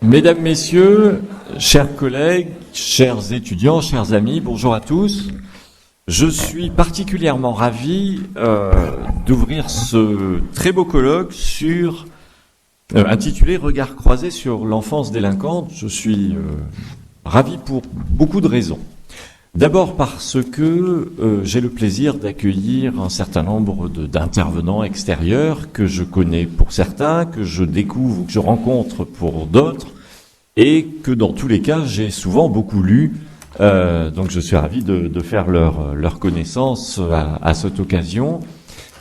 Mesdames, Messieurs, chers collègues, chers étudiants, chers amis, bonjour à tous. Je suis particulièrement ravi d'ouvrir ce très beau colloque intitulé « Regards croisés sur l'enfance délinquante ». Je suis ravi pour beaucoup de raisons. D'abord parce que j'ai le plaisir d'accueillir un certain nombre d'intervenants extérieurs que je connais pour certains, que je découvre, que je rencontre pour d'autres, et que dans tous les cas, j'ai souvent beaucoup lu. Donc je suis ravi de faire leur connaissance à cette occasion.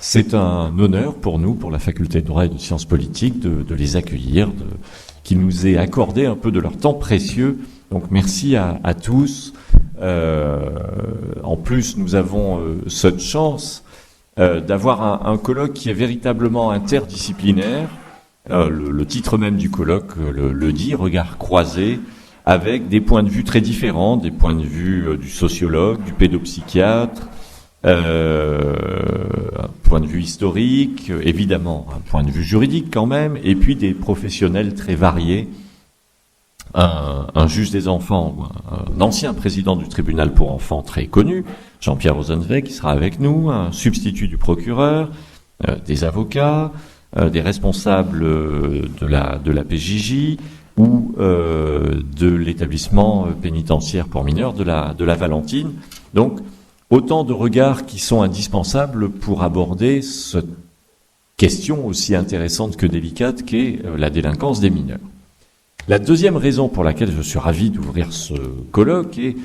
C'est un honneur pour nous, pour la Faculté de droit et de sciences politiques, de les accueillir, qu'ils nous aient accordé un peu de leur temps précieux. Donc merci à tous. En plus, nous avons cette chance d'avoir un colloque qui est véritablement interdisciplinaire. Le titre même du colloque le dit, regards croisés, avec des points de vue très différents, des points de vue du sociologue, du pédopsychiatre, un point de vue historique, évidemment un point de vue juridique quand même, et puis des professionnels très variés. Un juge des enfants, un ancien président du tribunal pour enfants très connu, Jean-Pierre Rosenweg, qui sera avec nous, un substitut du procureur, des avocats, des responsables de la PJJ ou de l'établissement pénitentiaire pour mineurs de la Valentine. Donc, autant de regards qui sont indispensables pour aborder cette question aussi intéressante que délicate qu'est la délinquance des mineurs. La deuxième raison pour laquelle je suis ravi d'ouvrir ce colloque est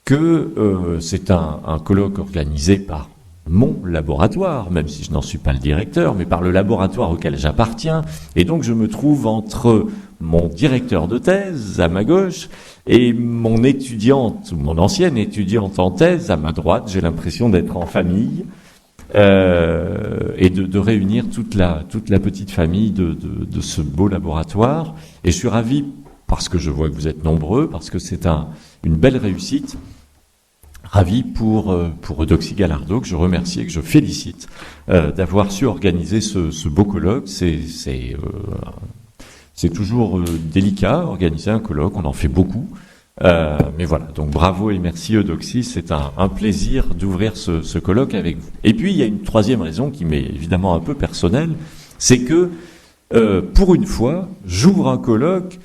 que c'est un colloque organisé par mon laboratoire, même si je n'en suis pas le directeur, mais par le laboratoire auquel j'appartiens. Et donc je me trouve entre mon directeur de thèse à ma gauche et mon ancienne étudiante en thèse à ma droite. J'ai l'impression d'être en famille et de réunir toute la petite famille de ce beau laboratoire. Et je suis ravi parce que je vois que vous êtes nombreux, parce que c'est une belle réussite. Ravi pour Eudoxie Gallardo, que je remercie et que je félicite d'avoir su organiser ce beau colloque. C'est toujours délicat, organiser un colloque, on en fait beaucoup. Mais voilà, donc bravo et merci Eudoxie, c'est un plaisir d'ouvrir ce colloque avec vous. Et puis il y a une troisième raison qui m'est évidemment un peu personnelle, c'est que pour une fois, j'ouvre un colloque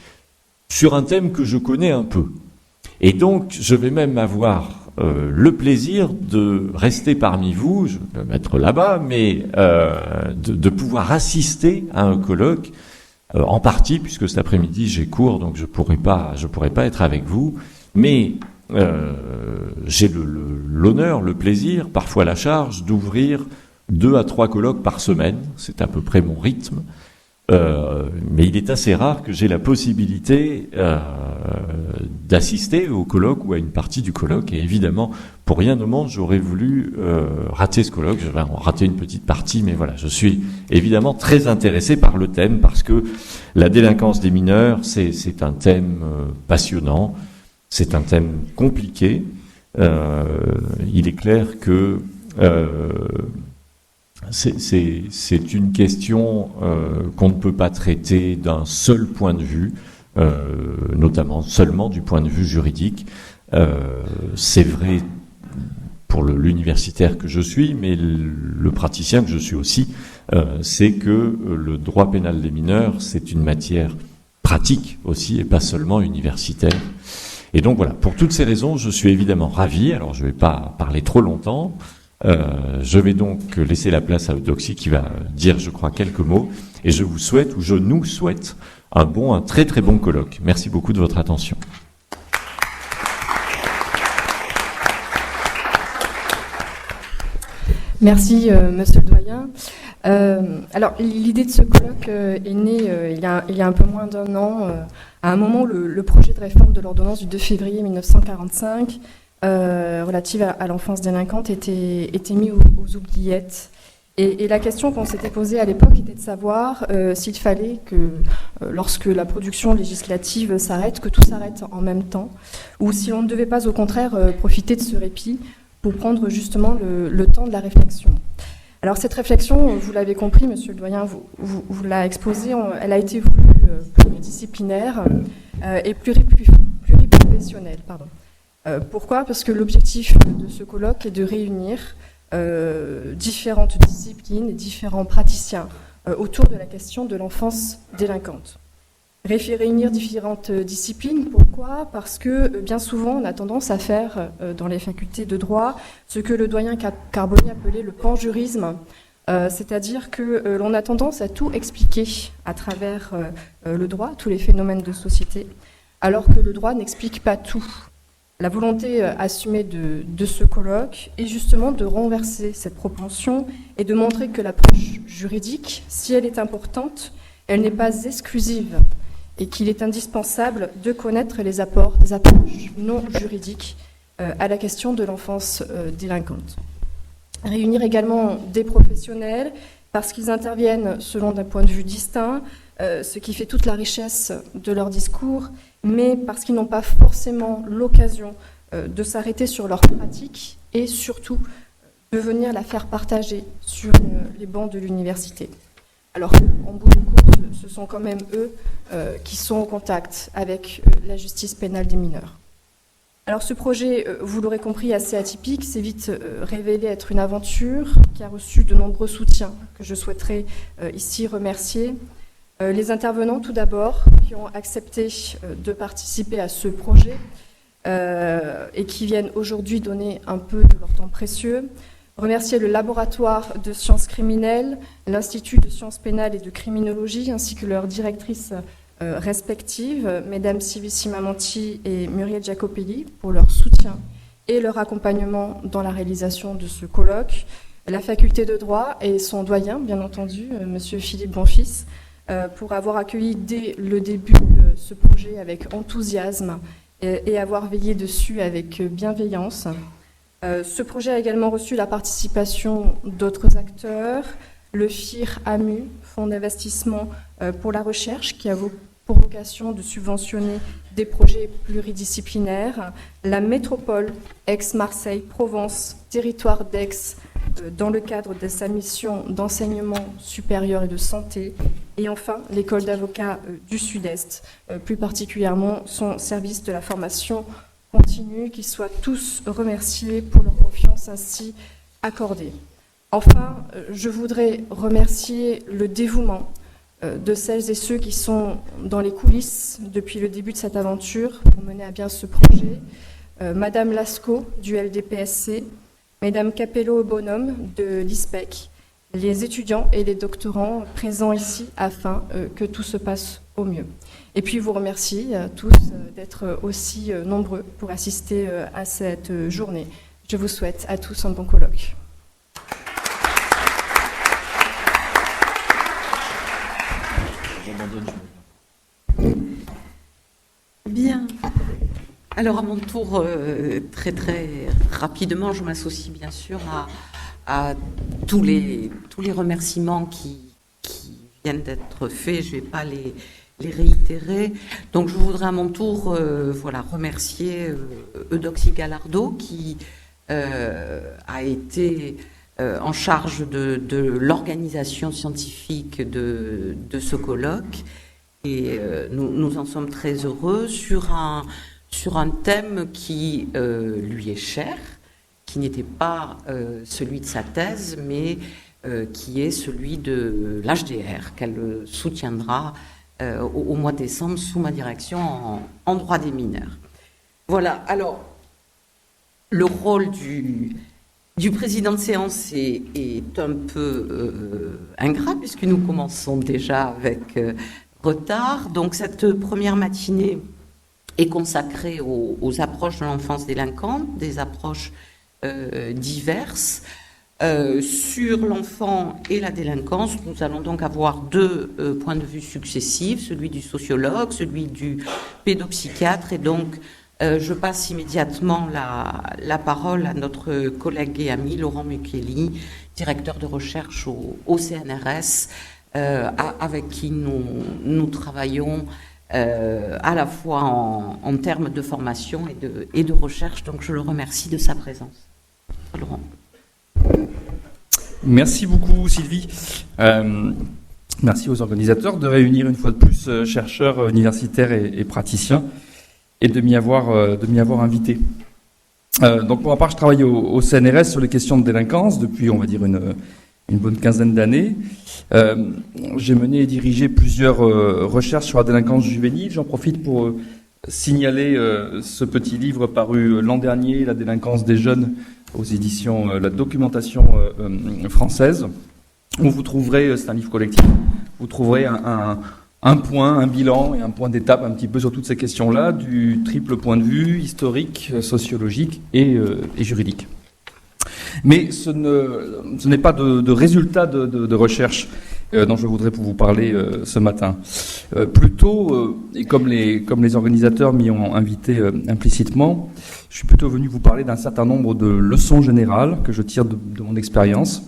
sur un thème que je connais un peu. Et donc je vais même avoir le plaisir de rester parmi vous, je vais me mettre là-bas, mais de pouvoir assister à un colloque, en partie, puisque cet après-midi j'ai cours, donc je pourrais pas être avec vous, mais j'ai l'honneur, le plaisir, parfois la charge, d'ouvrir 2 à 3 colloques par semaine, c'est à peu près mon rythme. Mais il est assez rare que j'ai la possibilité d'assister au colloque ou à une partie du colloque. Et évidemment, pour rien au monde, j'aurais voulu rater ce colloque. Je vais en rater une petite partie, mais voilà, je suis évidemment très intéressé par le thème parce que la délinquance des mineurs, c'est un thème passionnant, c'est un thème compliqué. Il est clair que c'est une question qu'on ne peut pas traiter d'un seul point de vue, notamment seulement du point de vue juridique. C'est vrai pour l'universitaire que je suis, mais le praticien que je suis aussi, c'est que le droit pénal des mineurs, c'est une matière pratique aussi, et pas seulement universitaire. Et donc voilà, pour toutes ces raisons, je suis évidemment ravi. Alors je ne vais pas parler trop longtemps. Je vais donc laisser la place à Eudoxie qui va dire, je crois, quelques mots. Et je vous souhaite, ou je nous souhaite, un très très bon colloque. Merci beaucoup de votre attention. Merci, monsieur le doyen. Alors, l'idée de ce colloque est née il y a un peu moins d'1 an, à un moment où le projet de réforme de l'ordonnance du 2 février 1945 relative à l'enfance délinquante était mis aux oubliettes. Et la question qu'on s'était posée à l'époque était de savoir s'il fallait que, lorsque la production législative s'arrête, que tout s'arrête en même temps, ou si on ne devait pas au contraire profiter de ce répit pour prendre justement le temps de la réflexion. Alors cette réflexion, vous l'avez compris, monsieur le doyen, vous l'a exposée, elle a été voulue pluridisciplinaire et pluriprofessionnel. Pourquoi ? Parce que l'objectif de ce colloque est de réunir différentes disciplines et différents praticiens autour de la question de l'enfance délinquante. Réunir différentes disciplines, pourquoi ? Parce que bien souvent, on a tendance à faire dans les facultés de droit ce que le doyen Carboni appelait le panjurisme, c'est-à-dire que l'on a tendance à tout expliquer à travers le droit, tous les phénomènes de société, alors que le droit n'explique pas tout. La volonté assumée de ce colloque est justement de renverser cette propension et de montrer que l'approche juridique, si elle est importante, elle n'est pas exclusive et qu'il est indispensable de connaître les apports des approches non juridiques à la question de l'enfance délinquante. Réunir également des professionnels parce qu'ils interviennent selon d'un point de vue distinct, ce qui fait toute la richesse de leur discours, mais parce qu'ils n'ont pas forcément l'occasion de s'arrêter sur leur pratique et surtout de venir la faire partager sur les bancs de l'université. Alors qu'en bout de course, ce sont quand même eux qui sont en contact avec la justice pénale des mineurs. Alors ce projet, vous l'aurez compris, assez atypique, s'est vite révélé être une aventure qui a reçu de nombreux soutiens que je souhaiterais ici remercier. Les intervenants, tout d'abord, qui ont accepté de participer à ce projet et qui viennent aujourd'hui donner un peu de leur temps précieux. Remercier le laboratoire de sciences criminelles, l'Institut de sciences pénales et de criminologie, ainsi que leurs directrices respectives, mesdames Sivissima Manti et Muriel Giacopelli, pour leur soutien et leur accompagnement dans la réalisation de ce colloque. La faculté de droit et son doyen, bien entendu, monsieur Philippe Bonfils, pour avoir accueilli dès le début ce projet avec enthousiasme et avoir veillé dessus avec bienveillance. Ce projet a également reçu la participation d'autres acteurs, le FIR-AMU, Fonds d'investissement pour la recherche, qui a pour vocation de subventionner des projets pluridisciplinaires, la métropole Aix-Marseille-Provence, territoire d'Aix, dans le cadre de sa mission d'enseignement supérieur et de santé, et enfin l'école d'avocats du Sud-Est, plus particulièrement son service de la formation continue, qu'ils soient tous remerciés pour leur confiance ainsi accordée. Enfin, je voudrais remercier le dévouement de celles et ceux qui sont dans les coulisses depuis le début de cette aventure pour mener à bien ce projet. Madame Lascaux du LDPSC, Mesdames Capello-Bonhomme de l'ISPEC, les étudiants et les doctorants présents ici afin que tout se passe au mieux. Et puis vous remercie tous d'être aussi nombreux pour assister à cette journée. Je vous souhaite à tous un bon colloque. Bien. Alors à mon tour, très rapidement, je m'associe bien sûr à tous les remerciements qui viennent d'être faits. Je ne vais pas les réitérer. Donc je voudrais à mon tour remercier Eudoxie Gallardo qui a été en charge de l'organisation scientifique de ce colloque. Et nous en sommes très heureux sur un thème qui lui est cher, qui n'était pas celui de sa thèse, mais qui est celui de l'HDR, qu'elle soutiendra au mois de décembre sous ma direction en droit des mineurs. Voilà, alors, le rôle du président de séance est un peu ingrat, puisque nous commençons déjà avec retard. Donc cette première matinée est consacrée aux approches de l'enfance délinquante, des approches diverses. Sur l'enfant et la délinquance, nous allons donc avoir deux points de vue successifs, celui du sociologue, celui du pédopsychiatre, et donc je passe immédiatement la parole à notre collègue et ami Laurent Mucchielli, directeur de recherche au CNRS, avec qui nous travaillons à la fois en termes de formation et de recherche. Donc je le remercie de sa présence. Laurent. Merci beaucoup Sylvie. Merci aux organisateurs de réunir une fois de plus chercheurs, universitaires et praticiens et de m'y avoir invité. Donc pour ma part, je travaille au CNRS sur les questions de délinquance depuis, on va dire, une bonne quinzaine d'années. J'ai mené et dirigé plusieurs recherches sur la délinquance juvénile. J'en profite pour signaler ce petit livre paru l'an dernier, La délinquance des jeunes, aux éditions La Documentation française, où vous trouverez, c'est un livre collectif, vous trouverez un point, un bilan et un point d'étape un petit peu sur toutes ces questions-là, du triple point de vue, historique, sociologique et juridique. Mais ce n'est pas de résultats de recherche dont je voudrais vous parler ce matin. Plutôt, et comme les organisateurs m'y ont invité implicitement, je suis plutôt venu vous parler d'un certain nombre de leçons générales que je tire de mon expérience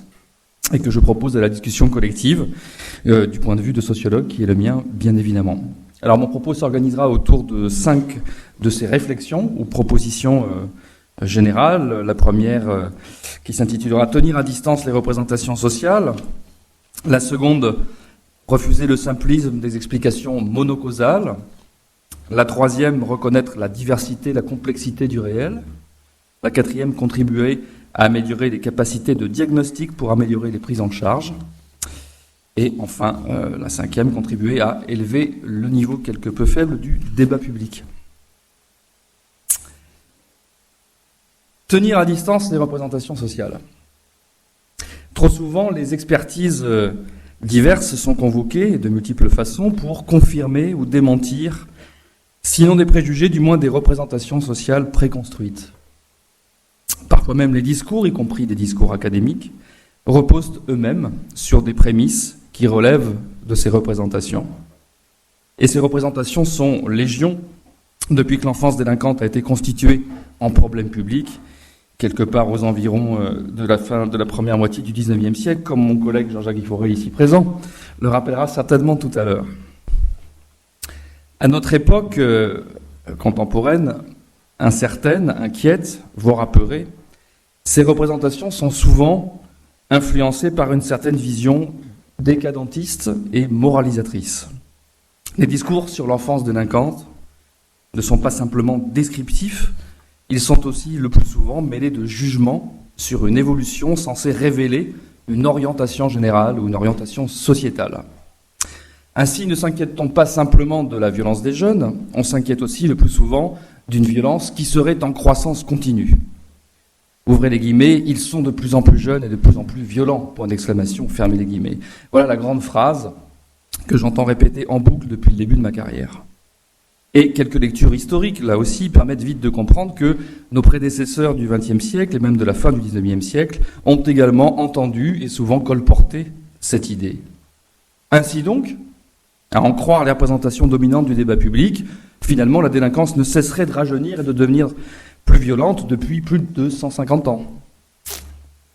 et que je propose à la discussion collective du point de vue de sociologue qui est le mien, bien évidemment. Alors mon propos s'organisera autour de 5 de ces réflexions ou propositions générales. La première qui s'intitulera « Tenir à distance les représentations sociales ». La seconde, « Refuser le simplisme des explications monocausales ». La troisième, « Reconnaître la diversité, la complexité du réel ». La quatrième, « Contribuer à améliorer les capacités de diagnostic pour améliorer les prises en charge ». Et enfin, la cinquième, contribuer à élever le niveau quelque peu faible du débat public. Tenir à distance les représentations sociales. Trop souvent, les expertises diverses sont convoquées de multiples façons pour confirmer ou démentir, sinon des préjugés, du moins des représentations sociales préconstruites. Parfois même les discours, y compris des discours académiques, reposent eux-mêmes sur des prémices qui relèvent de ces représentations. Et ces représentations sont légion depuis que l'enfance délinquante a été constituée en problème public, quelque part aux environs de la fin de la première moitié du XIXe siècle, comme mon collègue Jean-Jacques Guifforet, ici présent, le rappellera certainement tout à l'heure. À notre époque contemporaine, incertaine, inquiète, voire apeurée, ces représentations sont souvent influencées par une certaine vision décadentiste et moralisatrice. Les discours sur l'enfance délinquante ne sont pas simplement descriptifs, ils sont aussi le plus souvent mêlés de jugements sur une évolution censée révéler une orientation générale ou une orientation sociétale. Ainsi, ne s'inquiète-t-on pas simplement de la violence des jeunes, on s'inquiète aussi le plus souvent d'une violence qui serait en croissance continue. Ouvrez les guillemets, ils sont de plus en plus jeunes et de plus en plus violents, point d'exclamation, fermez les guillemets. Voilà la grande phrase que j'entends répéter en boucle depuis le début de ma carrière. Et quelques lectures historiques, là aussi, permettent vite de comprendre que nos prédécesseurs du XXe siècle et même de la fin du XIXe siècle ont également entendu et souvent colporté cette idée. Ainsi donc, à en croire les représentations dominantes du débat public, finalement la délinquance ne cesserait de rajeunir et de devenir plus violente depuis plus de 150 ans.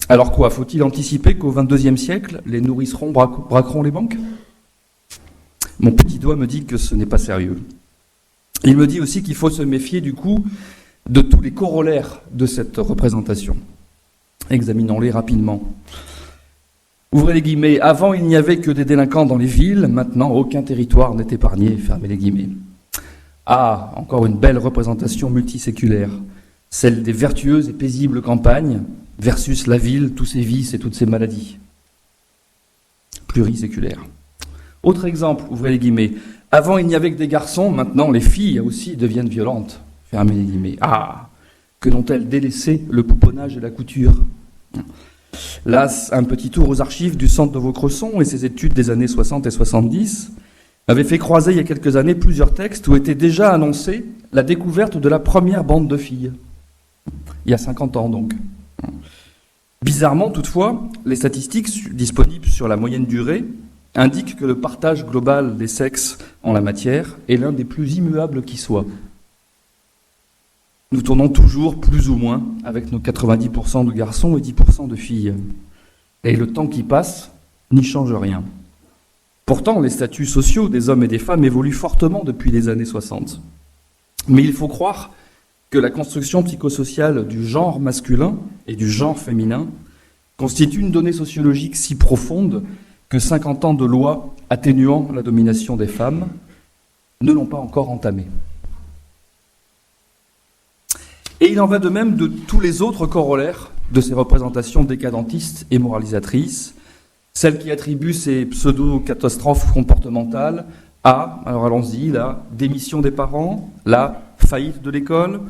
Alors quoi, faut-il anticiper qu'au XXIe siècle, les nourricerons braqueront les banques ? Mon petit doigt me dit que ce n'est pas sérieux. Il me dit aussi qu'il faut se méfier du coup de tous les corollaires de cette représentation. Examinons-les rapidement. Ouvrez les guillemets, avant il n'y avait que des délinquants dans les villes, maintenant aucun territoire n'est épargné, fermez les guillemets. Ah, encore une belle représentation multiséculaire, celle des vertueuses et paisibles campagnes versus la ville, tous ses vices et toutes ses maladies. Pluriséculaire. Autre exemple, ouvrez les guillemets, avant il n'y avait que des garçons, maintenant les filles aussi deviennent violentes, fermez les guillemets. Ah, que n'ont-elles délaissé le pouponnage et la couture ? Là, un petit tour aux archives du centre de Vaucresson et ses études des années 60 et 70 avait fait croiser il y a quelques années plusieurs textes où était déjà annoncée la découverte de la première bande de filles. Il y a 50 ans donc. Bizarrement toutefois, les statistiques disponibles sur la moyenne durée indiquent que le partage global des sexes en la matière est l'un des plus immuables qui soit. Nous tournons toujours plus ou moins avec nos 90% de garçons et 10% de filles. Et le temps qui passe n'y change rien. Pourtant, les statuts sociaux des hommes et des femmes évoluent fortement depuis les années 60. Mais il faut croire que la construction psychosociale du genre masculin et du genre féminin constitue une donnée sociologique si profonde que 50 ans de lois atténuant la domination des femmes ne l'ont pas encore entamé. Et il en va de même de tous les autres corollaires de ces représentations décadentistes et moralisatrices, celles qui attribuent ces pseudo-catastrophes comportementales à, alors allons-y, la démission des parents, la faillite de l'école,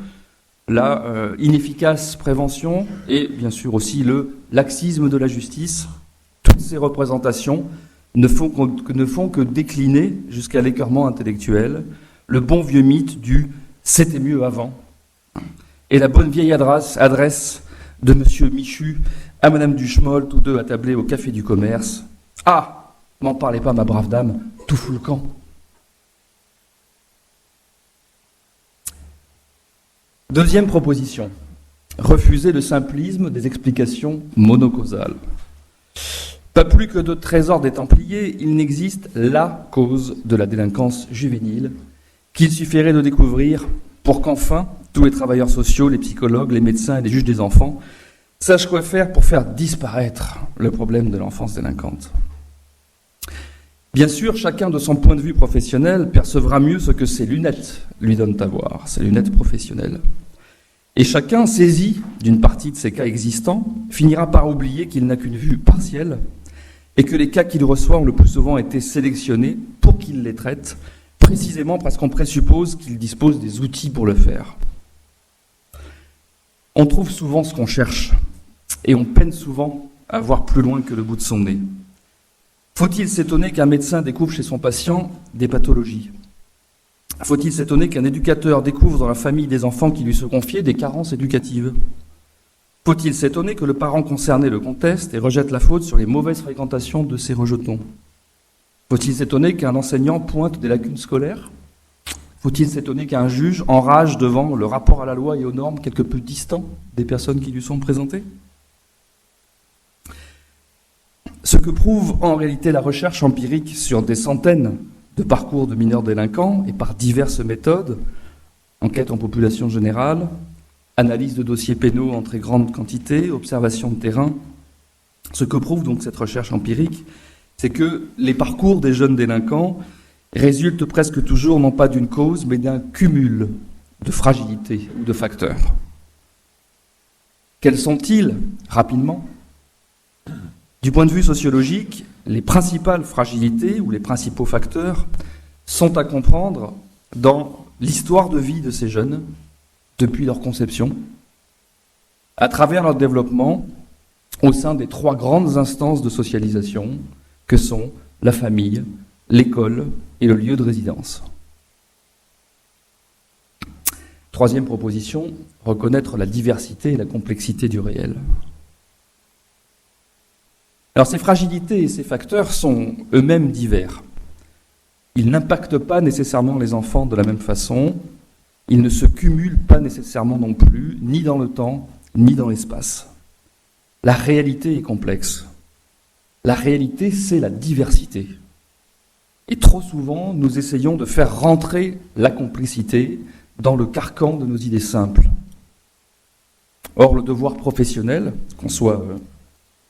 la inefficace prévention et bien sûr aussi le laxisme de la justice. Toutes ces représentations ne font que décliner jusqu'à l'écœurement intellectuel le bon vieux mythe du « c'était mieux avant » et la bonne vieille adresse de M. Michu à Mme Duchemol, tous deux attablés au Café du Commerce. « Ah, m'en parlez pas, ma brave dame, tout fout le camp !» Deuxième proposition, refuser le simplisme des explications monocausales. Pas plus que de trésors des Templiers, il n'existe la cause de la délinquance juvénile qu'il suffirait de découvrir pour qu'enfin tous les travailleurs sociaux, les psychologues, les médecins et les juges des enfants sachent quoi faire pour faire disparaître le problème de l'enfance délinquante. Bien sûr, chacun de son point de vue professionnel percevra mieux ce que ses lunettes lui donnent à voir, ses lunettes professionnelles. Et chacun, saisi d'une partie de ces cas existants, finira par oublier qu'il n'a qu'une vue partielle et que les cas qu'il reçoit ont le plus souvent été sélectionnés pour qu'il les traite, précisément parce qu'on présuppose qu'il dispose des outils pour le faire. On trouve souvent ce qu'on cherche et on peine souvent à voir plus loin que le bout de son nez. Faut-il s'étonner qu'un médecin découvre chez son patient des pathologies ? Faut-il s'étonner qu'un éducateur découvre dans la famille des enfants qui lui sont confiés des carences éducatives ? Faut-il s'étonner que le parent concerné le conteste et rejette la faute sur les mauvaises fréquentations de ses rejetons ? Faut-il s'étonner qu'un enseignant pointe des lacunes scolaires ? Faut-il s'étonner qu'un juge enrage devant le rapport à la loi et aux normes quelque peu distant des personnes qui lui sont présentées ? Ce que prouve en réalité la recherche empirique sur des centaines de parcours de mineurs délinquants et par diverses méthodes, enquête en population générale, analyse de dossiers pénaux en très grande quantité, observation de terrain, ce que prouve donc cette recherche empirique, c'est que les parcours des jeunes délinquants résultent presque toujours non pas d'une cause, mais d'un cumul de fragilités ou de facteurs. Quels sont-ils, rapidement ? Du point de vue sociologique, les principales fragilités ou les principaux facteurs sont à comprendre dans l'histoire de vie de ces jeunes depuis leur conception, à travers leur développement au sein des 3 grandes instances de socialisation que sont la famille, l'école et le lieu de résidence. Troisième proposition, reconnaître la diversité et la complexité du réel. Alors ces fragilités et ces facteurs sont eux-mêmes divers. Ils n'impactent pas nécessairement les enfants de la même façon, ils ne se cumulent pas nécessairement non plus, ni dans le temps, ni dans l'espace. La réalité est complexe. La réalité, c'est la diversité. Et trop souvent, nous essayons de faire rentrer la complicité dans le carcan de nos idées simples. Or, le devoir professionnel, qu'on soit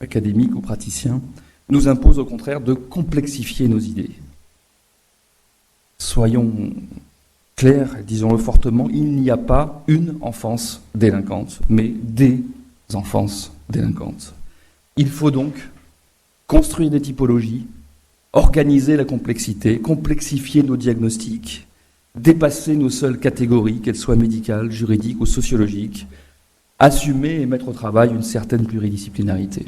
académique ou praticien, nous impose au contraire de complexifier nos idées. Soyons clairs, disons-le fortement, il n'y a pas une enfance délinquante, mais des enfances délinquantes. Il faut donc construire des typologies, organiser la complexité, complexifier nos diagnostics, dépasser nos seules catégories, qu'elles soient médicales, juridiques ou sociologiques, assumer et mettre au travail une certaine pluridisciplinarité.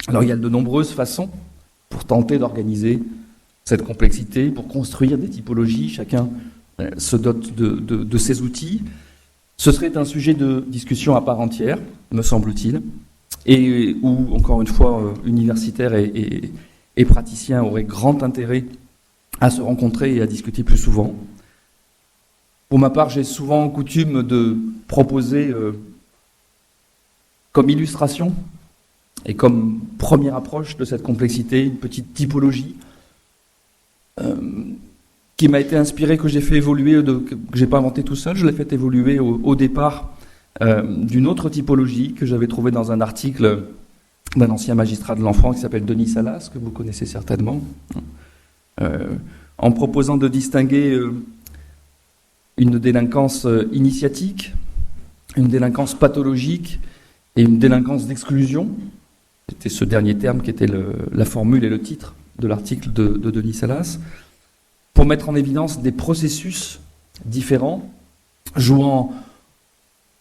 Alors il y a de nombreuses façons pour tenter d'organiser cette complexité, pour construire des typologies, chacun se dote de ses outils. Ce serait un sujet de discussion à part entière, me semble-t-il, et où, encore une fois, universitaires et praticiens auraient grand intérêt à se rencontrer et à discuter plus souvent. Pour ma part, j'ai souvent coutume de proposer comme illustration et comme première approche de cette complexité une petite typologie qui m'a été inspirée, que j'ai fait évoluer, que j'ai pas inventé tout seul, je l'ai fait évoluer au départ d'une autre typologie que j'avais trouvée dans un article d'un ancien magistrat de l'enfant qui s'appelle Denis Salas, que vous connaissez certainement, en proposant de distinguer une délinquance initiatique, une délinquance pathologique et une délinquance d'exclusion. C'était ce dernier terme qui était la formule et le titre de l'article de Denis Salas, pour mettre en évidence des processus différents, jouant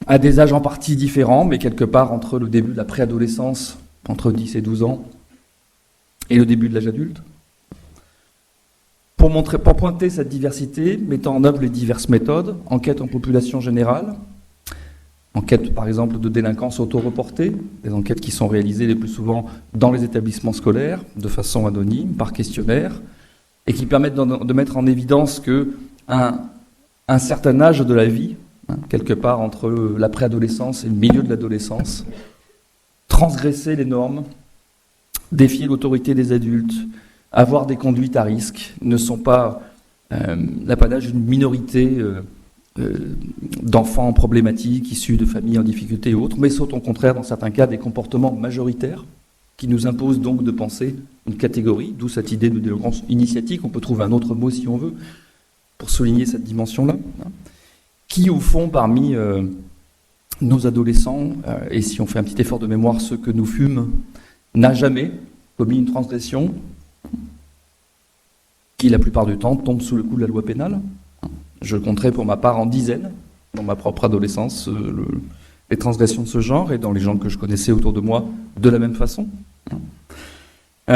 à des âges en partie différents, mais quelque part entre le début de la préadolescence, entre 10 et 12 ans, et le début de l'âge adulte. Pour pointer cette diversité, mettant en œuvre les diverses méthodes, enquête en population générale, enquête par exemple de délinquance auto-reportée, des enquêtes qui sont réalisées le plus souvent dans les établissements scolaires, de façon anonyme, par questionnaire, et qui permettent de mettre en évidence qu'un certain âge de la vie, quelque part entre la préadolescence et le milieu de l'adolescence, transgresser les normes, défier l'autorité des adultes, avoir des conduites à risque, ne sont pas l'apanage d'une minorité d'enfants problématiques issus de familles en difficulté et autres, mais sont au contraire, dans certains cas, des comportements majoritaires qui nous imposent donc de penser une catégorie, d'où cette idée de délinquance initiatique, on peut trouver un autre mot si on veut, pour souligner cette dimension-là, qui au fond, parmi nos adolescents, et si on fait un petit effort de mémoire, ceux que nous fûmes, n'a jamais commis une transgression qui, la plupart du temps, tombe sous le coup de la loi pénale. Je compterai pour ma part en dizaines, dans ma propre adolescence, les transgressions de ce genre, et dans les gens que je connaissais autour de moi, de la même façon. Pour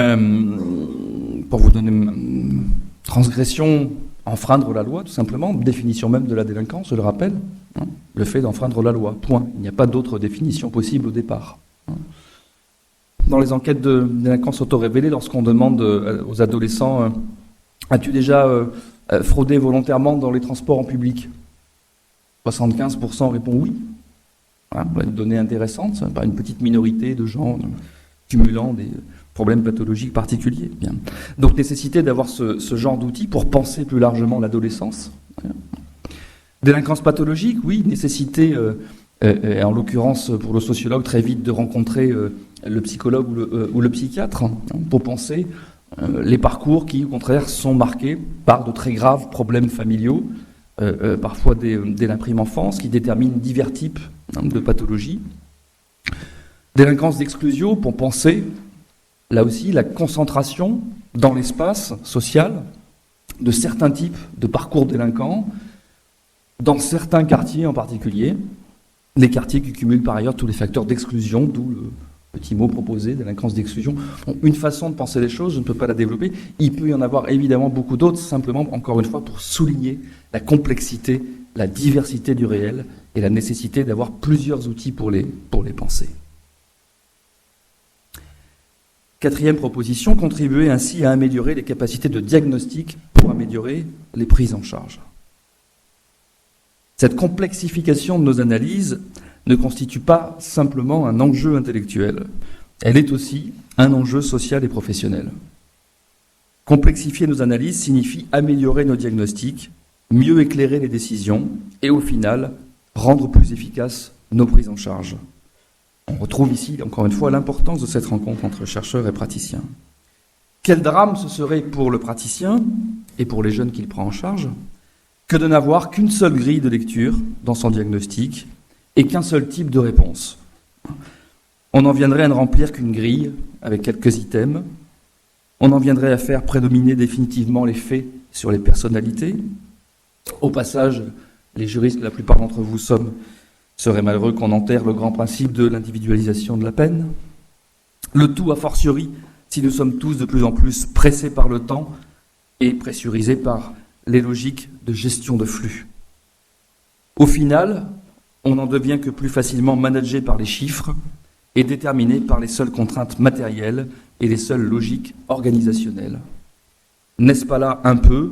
vous donner une transgression, enfreindre la loi, tout simplement, définition même de la délinquance, je le rappelle, le fait d'enfreindre la loi, point. Il n'y a pas d'autre définition possible au départ. Dans les enquêtes de délinquance auto-révélée, lorsqu'on demande aux adolescents « As-tu déjà fraudé volontairement dans les transports en public ?» 75% répond oui. Voilà, une donnée intéressante, par une petite minorité de gens cumulant des problèmes pathologiques particuliers. Bien. Donc nécessité d'avoir ce genre d'outils pour penser plus largement l'adolescence. Délinquance pathologique, oui, nécessité, en l'occurrence pour le sociologue, très vite de rencontrer le psychologue ou le psychiatre pour penser les parcours qui, au contraire, sont marqués par de très graves problèmes familiaux, parfois dès la prime enfance, qui déterminent divers types de pathologies. Délinquance d'exclusion pour penser, là aussi, la concentration dans l'espace social de certains types de parcours délinquants, dans certains quartiers en particulier, les quartiers qui cumulent par ailleurs tous les facteurs d'exclusion, d'où le petit mot proposé, délinquance d'exclusion. Bon, une façon de penser les choses, je ne peux pas la développer. Il peut y en avoir évidemment beaucoup d'autres, simplement, encore une fois, pour souligner la complexité, la diversité du réel et la nécessité d'avoir plusieurs outils pour les penser. Quatrième proposition, contribuer ainsi à améliorer les capacités de diagnostic pour améliorer les prises en charge. Cette complexification de nos analyses ne constitue pas simplement un enjeu intellectuel, elle est aussi un enjeu social et professionnel. Complexifier nos analyses signifie améliorer nos diagnostics, mieux éclairer les décisions et au final, rendre plus efficaces nos prises en charge. On retrouve ici, encore une fois, l'importance de cette rencontre entre chercheurs et praticiens. Quel drame ce serait pour le praticien et pour les jeunes qu'il prend en charge que de n'avoir qu'une seule grille de lecture dans son diagnostic et qu'un seul type de réponse. On en viendrait à ne remplir qu'une grille avec quelques items. On en viendrait à faire prédominer définitivement les faits sur les personnalités. Au passage, les juristes, la plupart d'entre vous seraient malheureux qu'on enterre le grand principe de l'individualisation de la peine. Le tout a fortiori si nous sommes tous de plus en plus pressés par le temps et pressurisés par les logiques de gestion de flux. Au final, on n'en devient que plus facilement managé par les chiffres et déterminé par les seules contraintes matérielles et les seules logiques organisationnelles. N'est-ce pas là un peu,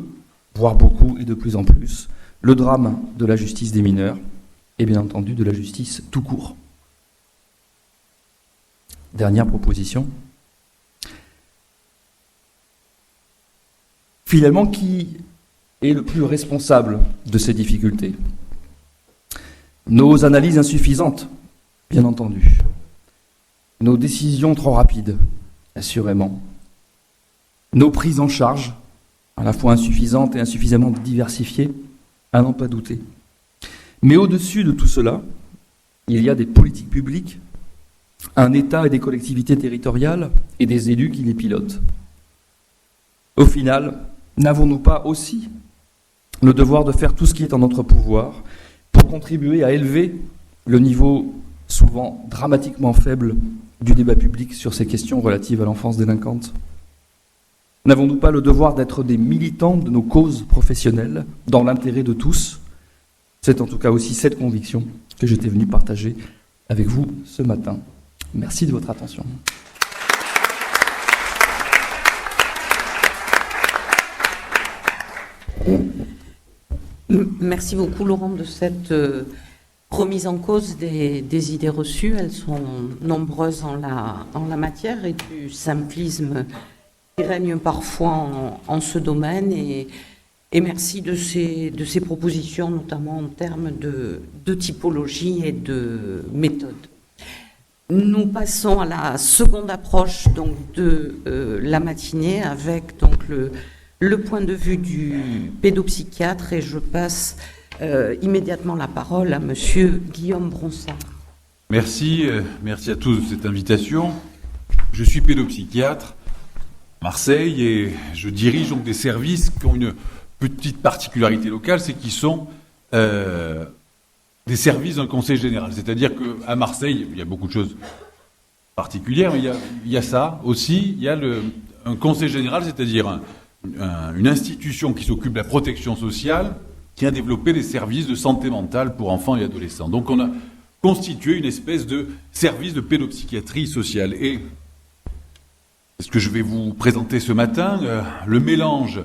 voire beaucoup et de plus en plus, le drame de la justice des mineurs et bien entendu de la justice tout court? Dernière proposition. Finalement, qui est le plus responsable de ces difficultés? Nos analyses insuffisantes, bien entendu. nos décisions trop rapides, assurément, nos prises en charge, à la fois insuffisantes et insuffisamment diversifiées, à n'en pas douter. Mais au-dessus de tout cela, il y a des politiques publiques, un État et des collectivités territoriales et des élus qui les pilotent. Au final, n'avons-nous pas aussi le devoir de faire tout ce qui est en notre pouvoir pour contribuer à élever le niveau souvent dramatiquement faible du débat public sur ces questions relatives à l'enfance délinquante? N'avons-nous pas le devoir d'être des militants de nos causes professionnelles dans l'intérêt de tous? C'est en tout cas aussi cette conviction que j'étais venu partager avec vous ce matin. Merci de votre attention. Merci beaucoup, Laurent, de cette remise en cause des idées reçues. Elles sont nombreuses en la matière et du simplisme qui règne parfois en ce domaine. Et merci de ces propositions, notamment en termes de typologie et de méthode. Nous passons à la seconde approche donc, de la matinée avec donc, le point de vue du pédopsychiatre et je passe immédiatement la parole à monsieur Guillaume Bronsard. Merci à tous de cette invitation. Je suis pédopsychiatre à Marseille et je dirige donc des services qui ont une petite particularité locale, c'est qu'ils sont des services d'un conseil général. C'est-à-dire qu'à Marseille, il y a beaucoup de choses particulières, mais il y a ça aussi, il y a un conseil général, c'est-à-dire une institution qui s'occupe de la protection sociale, qui a développé des services de santé mentale pour enfants et adolescents. Donc on a constitué une espèce de service de pédopsychiatrie sociale. Et c'est ce que je vais vous présenter ce matin, le mélange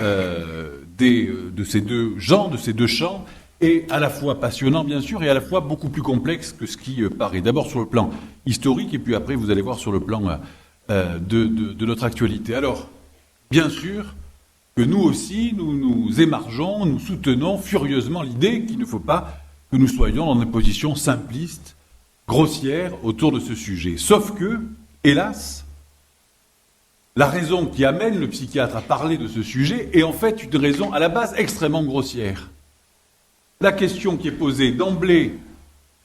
de ces deux genres, de ces deux champs, est à la fois passionnant, bien sûr, et à la fois beaucoup plus complexe que ce qui paraît. D'abord sur le plan historique, et puis après, vous allez voir sur le plan de notre actualité. Alors, bien sûr que nous aussi, nous émargeons, nous soutenons furieusement l'idée qu'il ne faut pas que nous soyons dans une position simpliste, grossière, autour de ce sujet. Sauf que, hélas, la raison qui amène le psychiatre à parler de ce sujet est en fait une raison à la base extrêmement grossière. La question qui est posée d'emblée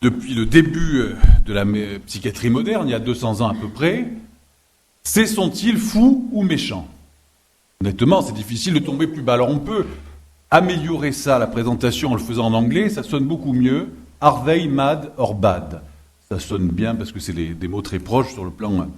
depuis le début de la psychiatrie moderne, il y a 200 ans à peu près, c'est sont-ils fous ou méchants? Honnêtement, c'est difficile de tomber plus bas. Alors on peut améliorer ça, la présentation, en le faisant en anglais, ça sonne beaucoup mieux. Are they mad or bad? Ça sonne bien parce que c'est des mots très proches sur le plan.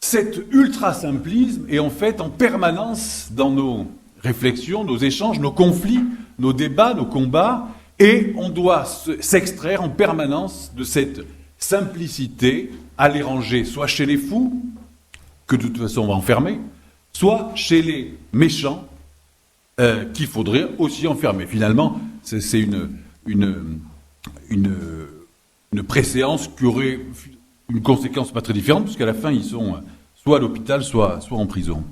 Cet ultra-simplisme est en fait en permanence dans nos réflexions, nos échanges, nos conflits, nos débats, nos combats, et on doit s'extraire en permanence de cette simplicité à les ranger soit chez les fous, que de toute façon on va enfermer, soit chez les méchants, qu'il faudrait aussi enfermer. Finalement, c'est une préséance qui aurait une conséquence pas très différente, puisqu'à la fin, ils sont soit à l'hôpital, soit en prison.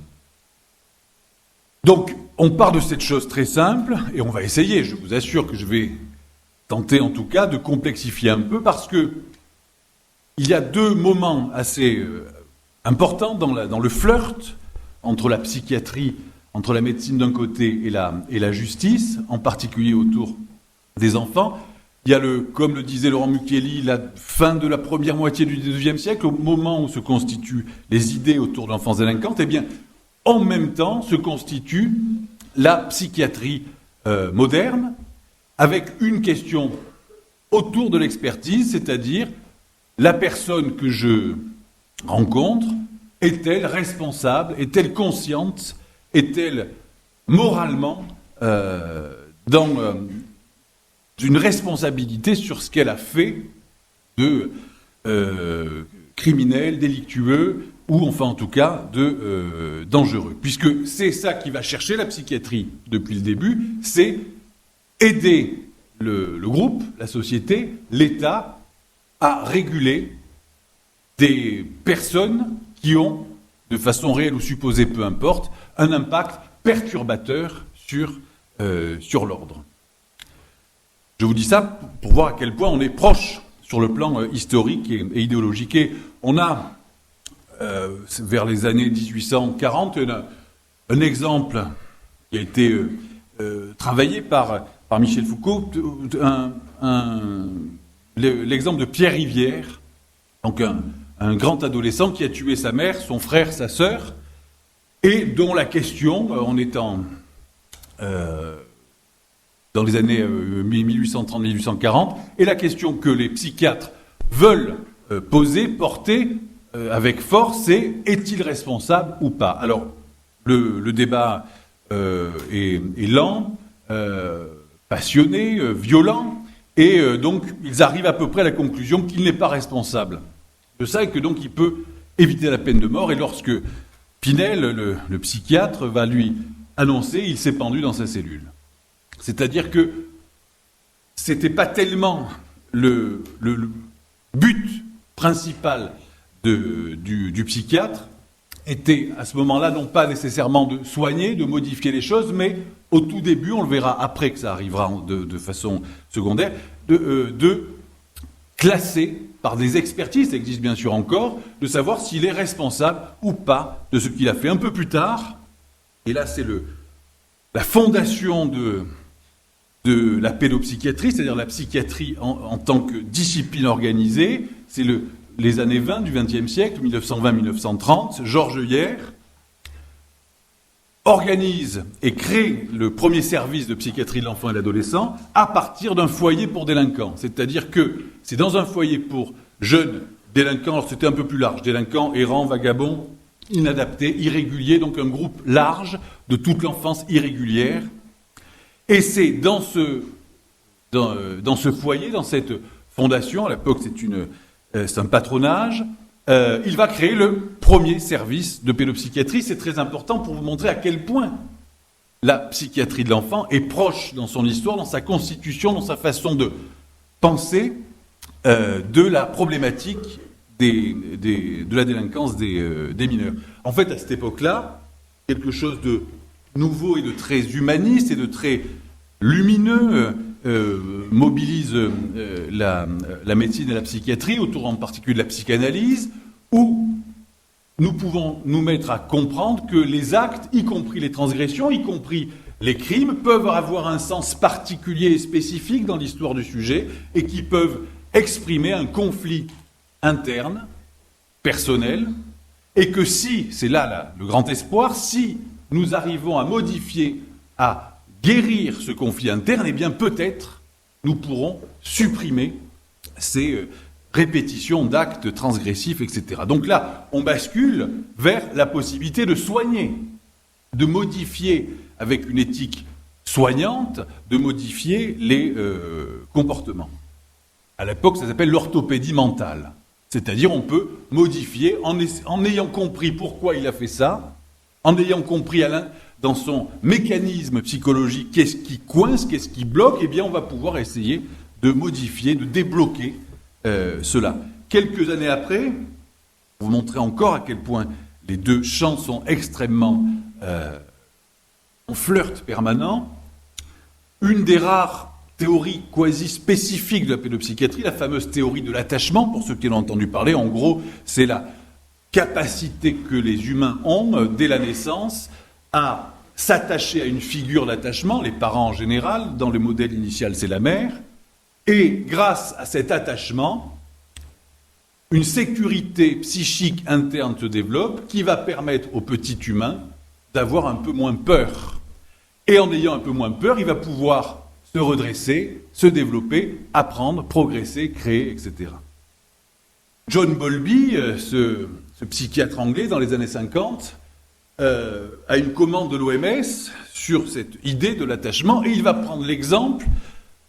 Donc, on part de cette chose très simple, et on va essayer, je vous assure que je vais tenter en tout cas de complexifier un peu, parce que il y a deux moments assez importants dans le flirt entre la psychiatrie, entre la médecine d'un côté et la justice, en particulier autour des enfants. Il y a comme le disait Laurent Mucchielli, la fin de la première moitié du XIXe siècle, au moment où se constituent les idées autour de l'enfance délinquante, eh bien, en même temps se constitue la psychiatrie moderne, avec une question autour de l'expertise, c'est-à-dire la personne que je rencontre, est-elle responsable, est-elle consciente, est-elle moralement dans une responsabilité sur ce qu'elle a fait de criminel, délictueux, ou enfin en tout cas de dangereux. Puisque c'est ça qui va chercher la psychiatrie depuis le début, c'est aider le groupe, la société, l'État, à réguler des personnes qui ont, de façon réelle ou supposée, peu importe, un impact perturbateur sur l'ordre. Je vous dis ça pour voir à quel point on est proche sur le plan historique et idéologique. Et on a, vers les années 1840, un exemple qui a été travaillé par Michel Foucault, l'exemple de Pierre Rivière, donc un grand adolescent qui a tué sa mère, son frère, sa sœur, et dont la question, en étant dans les années 1830-1840, est la question que les psychiatres veulent porter avec force, c'est est-il responsable ou pas? Alors, le débat est lent, passionné, violent, et donc ils arrivent à peu près à la conclusion qu'il n'est pas responsable de ça et que donc il peut éviter la peine de mort. Et lorsque Pinel, le psychiatre, va lui annoncer, il s'est pendu dans sa cellule. C'est-à-dire que c'était pas tellement le but principal du psychiatre, était à ce moment-là non pas nécessairement de soigner, de modifier les choses, mais au tout début, on le verra après que ça arrivera de façon secondaire, de classer par des expertises, ça existe bien sûr encore, de savoir s'il est responsable ou pas de ce qu'il a fait. Un peu plus tard, et là c'est la fondation de la pédopsychiatrie, c'est-à-dire la psychiatrie en tant que discipline organisée, c'est les années 20 du XXe siècle, 1920-1930, Georges Hier organise et crée le premier service de psychiatrie de l'enfant et de l'adolescent à partir d'un foyer pour délinquants. C'est-à-dire que c'est dans un foyer pour jeunes délinquants, alors c'était un peu plus large, délinquants, errants, vagabonds, inadaptés, irréguliers, donc un groupe large de toute l'enfance irrégulière. Et c'est dans ce foyer, dans cette fondation, à l'époque c'est un patronage, il va créer le premier service de pédopsychiatrie. C'est très important pour vous montrer à quel point la psychiatrie de l'enfant est proche dans son histoire, dans sa constitution, dans sa façon de penser de la problématique de la délinquance des mineurs. En fait, à cette époque-là, quelque chose de nouveau et de très humaniste et de très lumineux mobilise la médecine et la psychiatrie, autour en particulier de la psychanalyse, où nous pouvons nous mettre à comprendre que les actes, y compris les transgressions, y compris les crimes, peuvent avoir un sens particulier et spécifique dans l'histoire du sujet et qui peuvent exprimer un conflit interne, personnel, et que si, c'est là le grand espoir, si nous arrivons à modifier, à guérir ce conflit interne, eh bien peut-être nous pourrons supprimer ces répétitions d'actes transgressifs, etc. Donc là, on bascule vers la possibilité de soigner, de modifier avec une éthique soignante, de modifier les comportements. À l'époque, ça s'appelle l'orthopédie mentale. C'est-à-dire, on peut modifier en ayant compris pourquoi il a fait ça, en ayant compris dans son mécanisme psychologique qu'est-ce qui coince, qu'est-ce qui bloque, eh bien, on va pouvoir essayer de modifier, de débloquer cela. Quelques années après, pour vous montrer encore à quel point les deux champs sont extrêmement en flirt permanent, une des rares théorie quasi spécifique de la pédopsychiatrie, la fameuse théorie de l'attachement, pour ceux qui l'ont entendu parler. En gros, c'est la capacité que les humains ont, dès la naissance, à s'attacher à une figure d'attachement, les parents en général, dans le modèle initial, c'est la mère, et grâce à cet attachement, une sécurité psychique interne se développe qui va permettre au petit humain d'avoir un peu moins peur. Et en ayant un peu moins peur, il va pouvoir se redresser, se développer, apprendre, progresser, créer, etc. John Bowlby, ce psychiatre anglais dans les années 50, a une commande de l'OMS sur cette idée de l'attachement et il va prendre l'exemple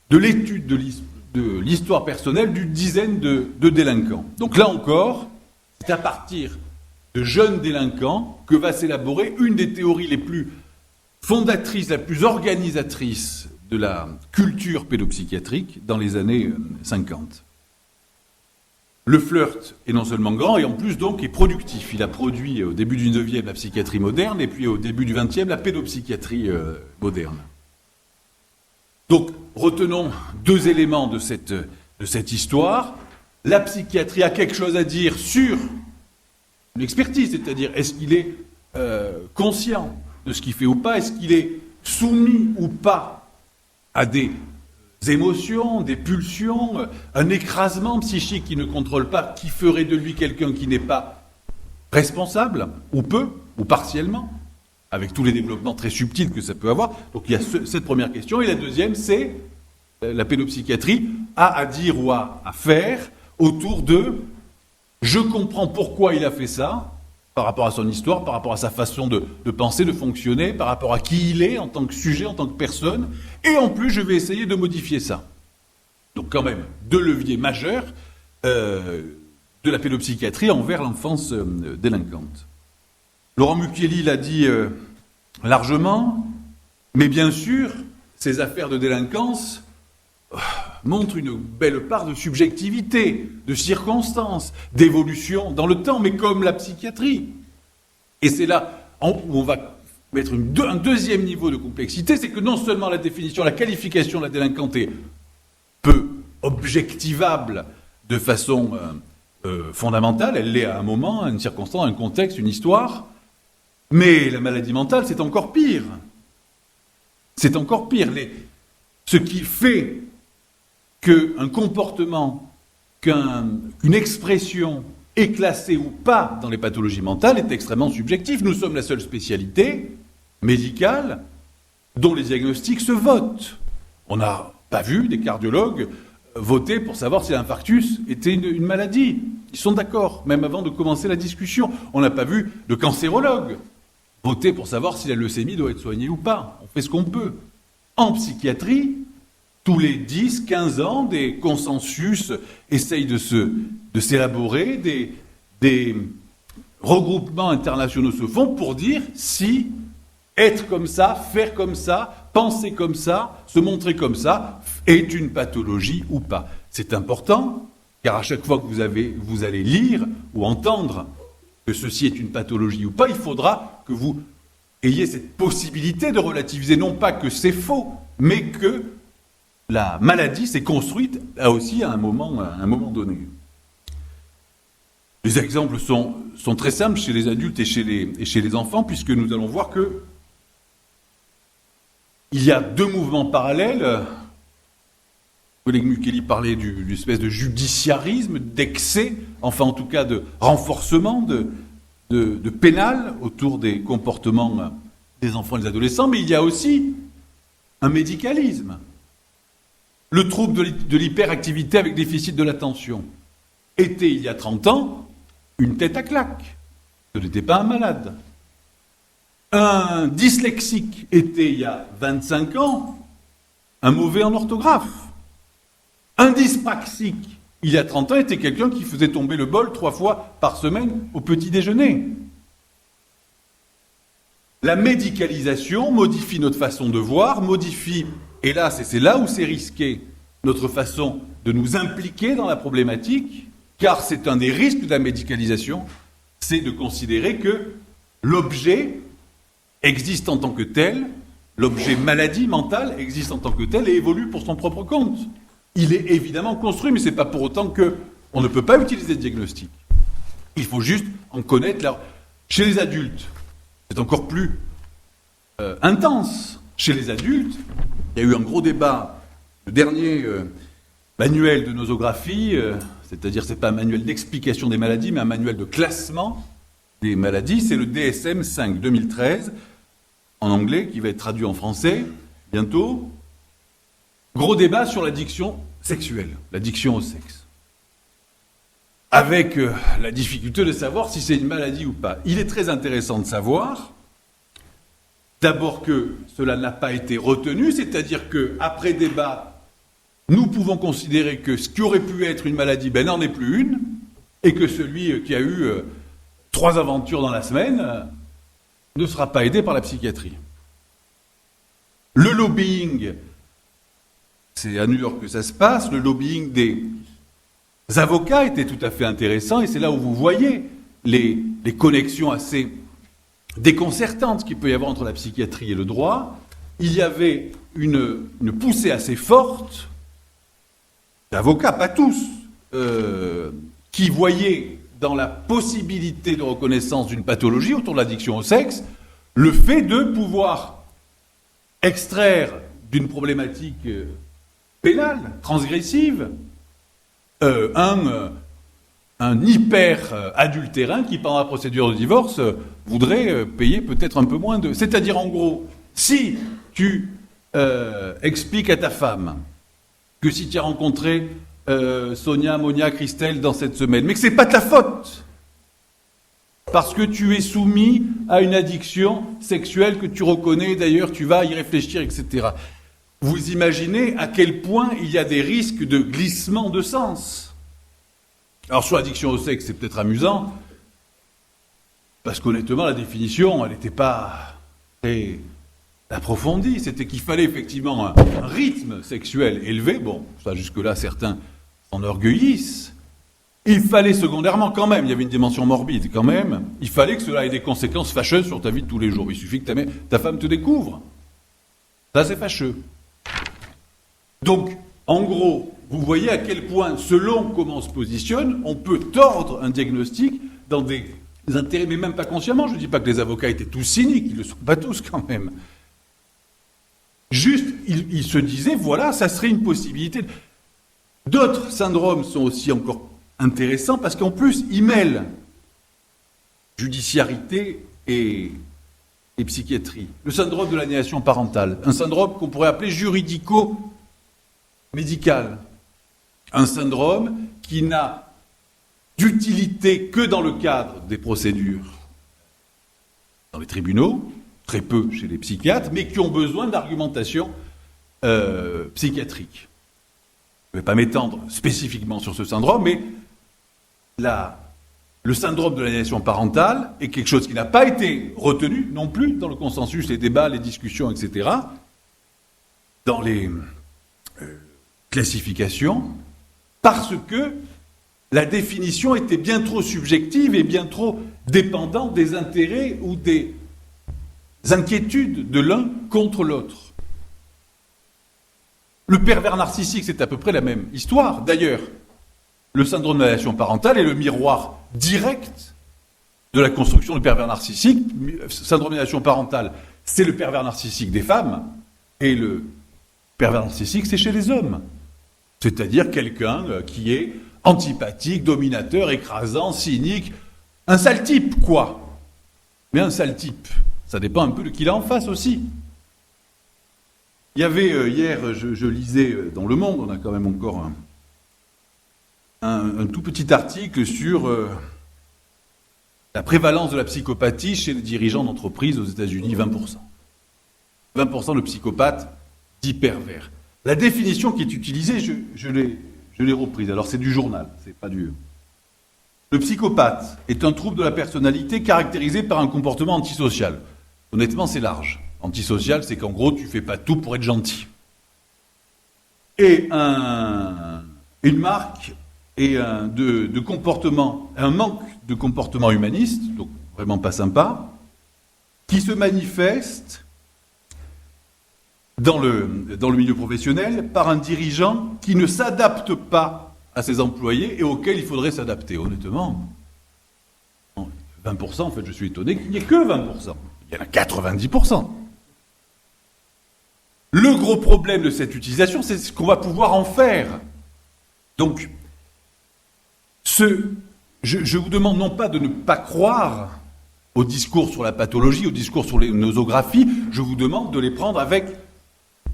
de l'étude de l'histoire personnelle d'une dizaine de délinquants. Donc là encore, c'est à partir de jeunes délinquants que va s'élaborer une des théories les plus fondatrices, la plus organisatrice de la culture pédopsychiatrique dans les années 50. Le flirt est non seulement grand, et en plus donc est productif. Il a produit au début du 9e la psychiatrie moderne, et puis au début du 20e la pédopsychiatrie moderne. Donc, retenons deux éléments de cette histoire. la psychiatrie a quelque chose à dire sur une expertise, c'est-à-dire est-ce qu'il est conscient de ce qu'il fait ou pas, est-ce qu'il est soumis ou pas à des émotions, des pulsions, un écrasement psychique qu'il ne contrôle pas, qui ferait de lui quelqu'un qui n'est pas responsable, ou peu, ou partiellement, avec tous les développements très subtils que ça peut avoir. Donc il y a cette première question. Et la deuxième, c'est la pédopsychiatrie a à dire ou à faire autour de « je comprends pourquoi il a fait ça », par rapport à son histoire, par rapport à sa façon de penser, de fonctionner, par rapport à qui il est en tant que sujet, en tant que personne, et en plus je vais essayer de modifier ça. Donc quand même, deux leviers majeurs de la pédopsychiatrie envers l'enfance délinquante. Laurent Mucchielli l'a dit largement, mais bien sûr, ces affaires de délinquance montrent une belle part de subjectivité, de circonstances, d'évolution dans le temps, mais comme la psychiatrie. Et c'est là où on va mettre un deuxième niveau de complexité, c'est que non seulement la définition, la qualification de la délinquance est peu objectivable de façon fondamentale, elle l'est à un moment, à une circonstance, à un contexte, une histoire, mais la maladie mentale, c'est encore pire. C'est encore pire. Ce qui fait qu'un comportement, qu'une expression est classée ou pas dans les pathologies mentales est extrêmement subjectif. Nous sommes la seule spécialité médicale dont les diagnostics se votent. On n'a pas vu des cardiologues voter pour savoir si l'infarctus était une maladie. Ils sont d'accord, même avant de commencer la discussion. On n'a pas vu de cancérologues voter pour savoir si la leucémie doit être soignée ou pas. On fait ce qu'on peut. En psychiatrie, tous les 10, 15 ans, des consensus essayent de s'élaborer, des regroupements internationaux se font pour dire si être comme ça, faire comme ça, penser comme ça, se montrer comme ça, est une pathologie ou pas. C'est important, car à chaque fois que vous allez lire ou entendre que ceci est une pathologie ou pas, il faudra que vous ayez cette possibilité de relativiser, non pas que c'est faux, mais que la maladie s'est construite là aussi à un moment donné. Les exemples sont très simples chez les adultes et chez les enfants, puisque nous allons voir que il y a deux mouvements parallèles. Le collègue Mucchielli parlait d'une espèce de judiciarisme, d'excès, enfin en tout cas de renforcement, de pénal autour des comportements des enfants et des adolescents, mais il y a aussi un médicalisme. Le trouble de l'hyperactivité avec déficit de l'attention était, il y a 30 ans, une tête à claque. Ce n'était pas un malade. Un dyslexique était, il y a 25 ans, un mauvais en orthographe. Un dyspraxique, il y a 30 ans, était quelqu'un qui faisait tomber le bol 3 fois par semaine au petit déjeuner. La médicalisation modifie notre façon de voir, modifie, hélas, et c'est là où c'est risqué, notre façon de nous impliquer dans la problématique, car c'est un des risques de la médicalisation, c'est de considérer que l'objet existe en tant que tel, l'objet maladie mentale existe en tant que tel et évolue pour son propre compte. Il est évidemment construit, mais ce n'est pas pour autant qu'on ne peut pas utiliser de diagnostic. Il faut juste en connaître. Chez les adultes, c'est encore plus intense. Chez les adultes, il y a eu un gros débat. Le dernier manuel de nosographie, c'est-à-dire c'est pas un manuel d'explication des maladies, mais un manuel de classement des maladies, c'est le DSM-5 2013, en anglais, qui va être traduit en français bientôt. Gros débat sur l'addiction sexuelle, l'addiction au sexe. Avec la difficulté de savoir si c'est une maladie ou pas. Il est très intéressant de savoir, d'abord que cela n'a pas été retenu, c'est-à-dire qu'après débat, nous pouvons considérer que ce qui aurait pu être une maladie, n'en est plus une, et que celui qui a eu 3 aventures dans la semaine ne sera pas aidé par la psychiatrie. Le lobbying, c'est à New York que ça se passe, le lobbying des avocats était tout à fait intéressant, et c'est là où vous voyez les connexions assez déconcertantes qu'il peut y avoir entre la psychiatrie et le droit. Il y avait une poussée assez forte d'avocats, pas tous, qui voyait dans la possibilité de reconnaissance d'une pathologie autour de l'addiction au sexe le fait de pouvoir extraire d'une problématique pénale, transgressive, un hyper-adultérin qui, pendant la procédure de divorce, voudrait payer peut-être un peu moins de... C'est-à-dire, en gros, si tu expliques à ta femme que si tu as rencontré Sonia, Monia, Christelle dans cette semaine, mais que c'est pas ta faute, parce que tu es soumis à une addiction sexuelle que tu reconnais, d'ailleurs tu vas y réfléchir, etc. Vous imaginez à quel point il y a des risques de glissement de sens. Alors sur l'addiction au sexe, c'est peut-être amusant, parce qu'honnêtement, la définition, elle n'était pas très approfondie. C'était qu'il fallait effectivement un rythme sexuel élevé. Bon, ça jusque-là, certains s'enorgueillissent. Il fallait secondairement quand même, il y avait une dimension morbide quand même, il fallait que cela ait des conséquences fâcheuses sur ta vie de tous les jours. Il suffit que ta femme te découvre. Ça, c'est fâcheux. Donc, en gros, vous voyez à quel point, selon comment on se positionne, on peut tordre un diagnostic dans des intérêts, mais même pas consciemment. Je ne dis pas que les avocats étaient tous cyniques, ils ne le sont pas tous quand même. Juste, ils se disaient, voilà, ça serait une possibilité. D'autres syndromes sont aussi encore intéressants parce qu'en plus, ils mêlent judiciarité et psychiatrie. Le syndrome de l'aliénation parentale, un syndrome qu'on pourrait appeler juridico-médical. Un syndrome qui n'a d'utilité que dans le cadre des procédures dans les tribunaux, très peu chez les psychiatres, mais qui ont besoin d'argumentation psychiatrique. Je ne vais pas m'étendre spécifiquement sur ce syndrome, mais le syndrome de l'aliénation parentale est quelque chose qui n'a pas été retenu non plus dans le consensus, les débats, les discussions, etc., dans les classifications, parce que la définition était bien trop subjective et bien trop dépendante des intérêts ou des inquiétudes de l'un contre l'autre. Le pervers narcissique, c'est à peu près la même histoire. D'ailleurs, le syndrome de l'aliénation parentale est le miroir direct de la construction du pervers narcissique. Le syndrome de l'aliénation parentale, c'est le pervers narcissique des femmes, et le pervers narcissique, c'est chez les hommes. C'est-à-dire quelqu'un qui est antipathique, dominateur, écrasant, cynique, un sale type, quoi. Mais un sale type, ça dépend un peu de qui il a en face aussi. Il y avait hier, je lisais dans Le Monde, on a quand même encore un tout petit article sur la prévalence de la psychopathie chez les dirigeants d'entreprises aux États-Unis, 20%. 20% de psychopathes dits pervers. La définition qui est utilisée, je l'ai reprise. Alors c'est du journal, c'est pas du... Le psychopathe est un trouble de la personnalité caractérisé par un comportement antisocial. Honnêtement, c'est large. Antisocial, c'est qu'en gros, tu fais pas tout pour être gentil. Et une marque et de comportement, un manque de comportement humaniste, donc vraiment pas sympa, qui se manifeste dans le milieu professionnel par un dirigeant qui ne s'adapte pas à ses employés et auquel il faudrait s'adapter. Honnêtement, 20%, en fait, je suis étonné qu'il n'y ait que 20%. Il y en a 90%. Le gros problème de cette utilisation, c'est ce qu'on va pouvoir en faire. Donc, je vous demande non pas de ne pas croire au discours sur la pathologie, au discours sur les nosographies, je vous demande de les prendre avec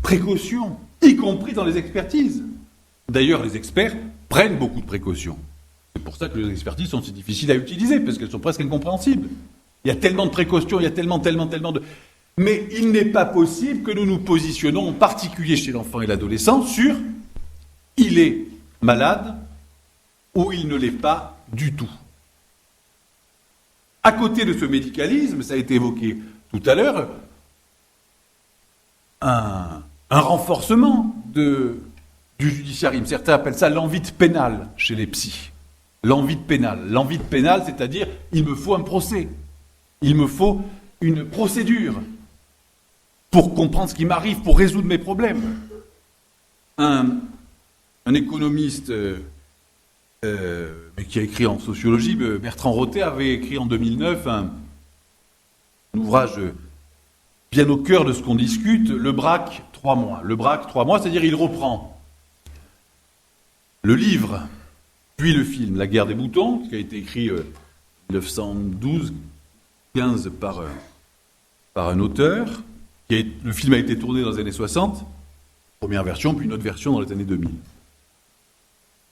précaution, y compris dans les expertises. D'ailleurs, les experts prennent beaucoup de précautions. C'est pour ça que les expertises sont si difficiles à utiliser, parce qu'elles sont presque incompréhensibles. Il y a tellement de précautions, il y a tellement de... Mais il n'est pas possible que nous nous positionnons, en particulier chez l'enfant et l'adolescent, sur « il est malade » ou « il ne l'est pas du tout ». À côté de ce médicalisme, ça a été évoqué tout à l'heure, un renforcement du judiciarisme. Certains appellent ça l'envie pénale chez les psys. L'envie pénale, c'est-à-dire il me faut un procès. Il me faut une procédure pour comprendre ce qui m'arrive, pour résoudre mes problèmes. Un économiste mais qui a écrit en sociologie. Bertrand Rottet avait écrit en 2009 un ouvrage bien au cœur de ce qu'on discute, Le Braque, 3 mois. Le Braque, 3 mois, c'est-à-dire il reprend le livre, puis le film, La guerre des boutons, qui a été écrit en 1912-15 par un auteur. Le film a été tourné dans les années 60, première version, puis une autre version dans les années 2000.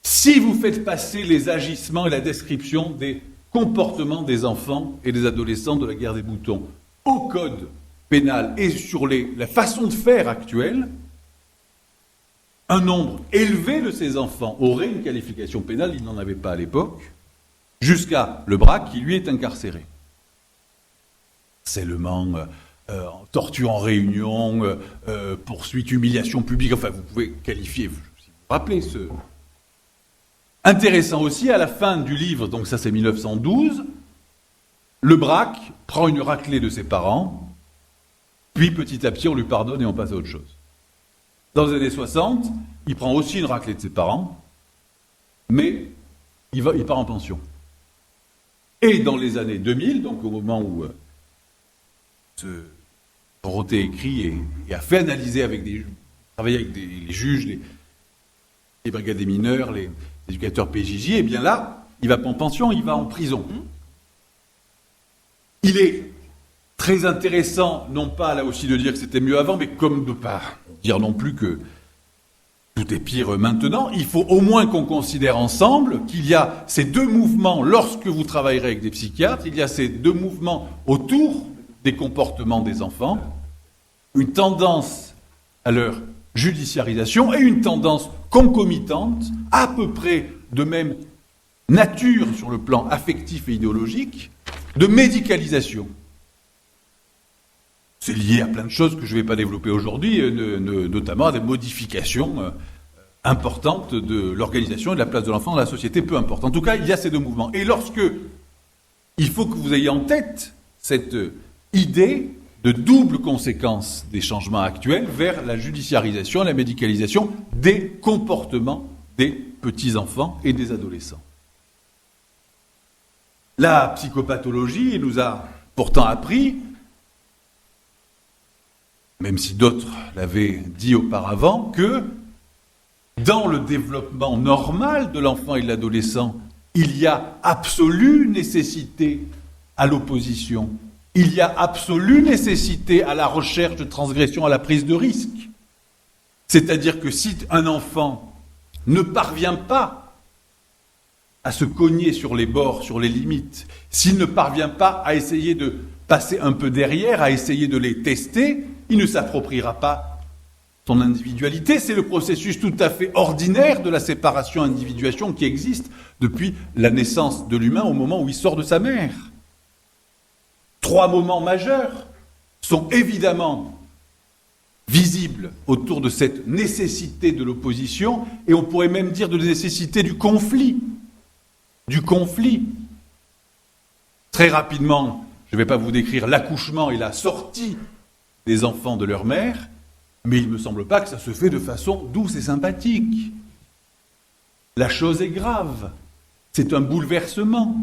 Si vous faites passer les agissements et la description des comportements des enfants et des adolescents de la guerre des boutons au code pénal et sur la façon de faire actuelle, un nombre élevé de ces enfants aurait une qualification pénale, il n'en avait pas à l'époque, jusqu'à le Braque qui lui est incarcéré. Harcèlement, torture en réunion, poursuite, humiliation publique, enfin vous pouvez qualifier, si vous vous rappelez ce... Intéressant aussi, à la fin du livre, donc ça c'est 1912, le Braque prend une raclée de ses parents, puis petit à petit on lui pardonne et on passe à autre chose. Dans les années 60, il prend aussi une raclée de ses parents, mais il part en pension. Et dans les années 2000, donc au moment où Rottet écrit et a fait analyser travaillé avec les juges, les brigades des mineurs, les éducateurs PJJ, et bien là, il va pas en pension, il va en prison. Il est très intéressant, non pas là aussi de dire que c'était mieux avant, mais comme de pas dire non plus que tout est pire maintenant, il faut au moins qu'on considère ensemble qu'il y a ces deux mouvements, lorsque vous travaillerez avec des psychiatres, il y a ces deux mouvements autour des comportements des enfants, une tendance à leur judiciarisation et une tendance concomitante, à peu près de même nature sur le plan affectif et idéologique, de médicalisation. C'est lié à plein de choses que je ne vais pas développer aujourd'hui, notamment à des modifications importantes de l'organisation et de la place de l'enfant dans la société, peu importe. En tout cas, il y a ces deux mouvements. Et il faut que vous ayez en tête cette idée de double conséquence des changements actuels vers la judiciarisation et la médicalisation des comportements des petits-enfants et des adolescents. La psychopathologie nous a pourtant appris, même si d'autres l'avaient dit auparavant, que dans le développement normal de l'enfant et de l'adolescent, il y a absolue nécessité à l'opposition. Il y a absolue nécessité à la recherche de transgression, à la prise de risque. C'est-à-dire que si un enfant ne parvient pas à se cogner sur les bords, sur les limites, s'il ne parvient pas à essayer de passer un peu derrière, à essayer de les tester, il ne s'appropriera pas son individualité. C'est le processus tout à fait ordinaire de la séparation-individuation qui existe depuis la naissance de l'humain au moment où il sort de sa mère. 3 moments majeurs sont évidemment visibles autour de cette nécessité de l'opposition, et on pourrait même dire de la nécessité du conflit. Très rapidement, je ne vais pas vous décrire l'accouchement et la sortie des enfants de leur mère, mais il ne me semble pas que ça se fait de façon douce et sympathique. La chose est grave, c'est un bouleversement.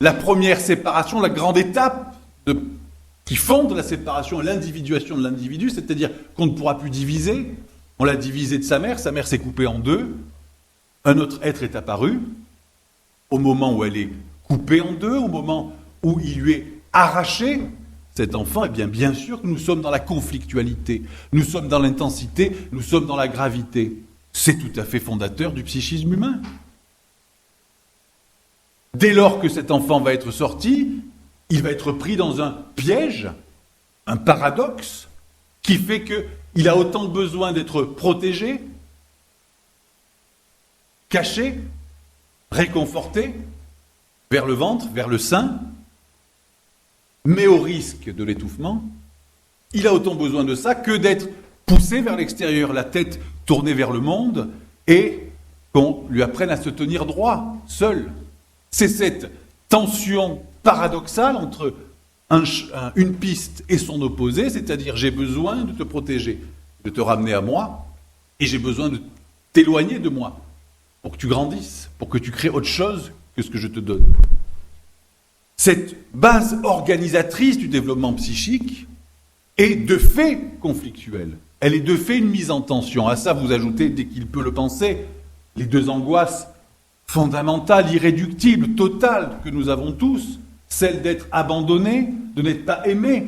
La première séparation, la grande étape qui fonde la séparation et l'individuation de l'individu, c'est-à-dire qu'on ne pourra plus diviser. On l'a divisé de sa mère s'est coupée en deux. Un autre être est apparu. Au moment où elle est coupée en deux, au moment où il lui est arraché, cet enfant, eh bien sûr que nous sommes dans la conflictualité, nous sommes dans l'intensité, nous sommes dans la gravité. C'est tout à fait fondateur du psychisme humain. Dès lors que cet enfant va être sorti, il va être pris dans un piège, un paradoxe, qui fait qu'il a autant besoin d'être protégé, caché, réconforté, vers le ventre, vers le sein, mais au risque de l'étouffement. Il a autant besoin de ça que d'être poussé vers l'extérieur, la tête tournée vers le monde, et qu'on lui apprenne à se tenir droit, seul. C'est cette tension paradoxale entre une piste et son opposé, c'est-à-dire j'ai besoin de te protéger, de te ramener à moi, et j'ai besoin de t'éloigner de moi. pour que tu grandisses, pour que tu crées autre chose que ce que je te donne. Cette base organisatrice du développement psychique est de fait conflictuelle. Elle est de fait une mise en tension. À ça, vous ajoutez, dès qu'il peut le penser, les deux angoisses fondamentales, irréductibles, totales que nous avons tous, celle d'être abandonné, de n'être pas aimé,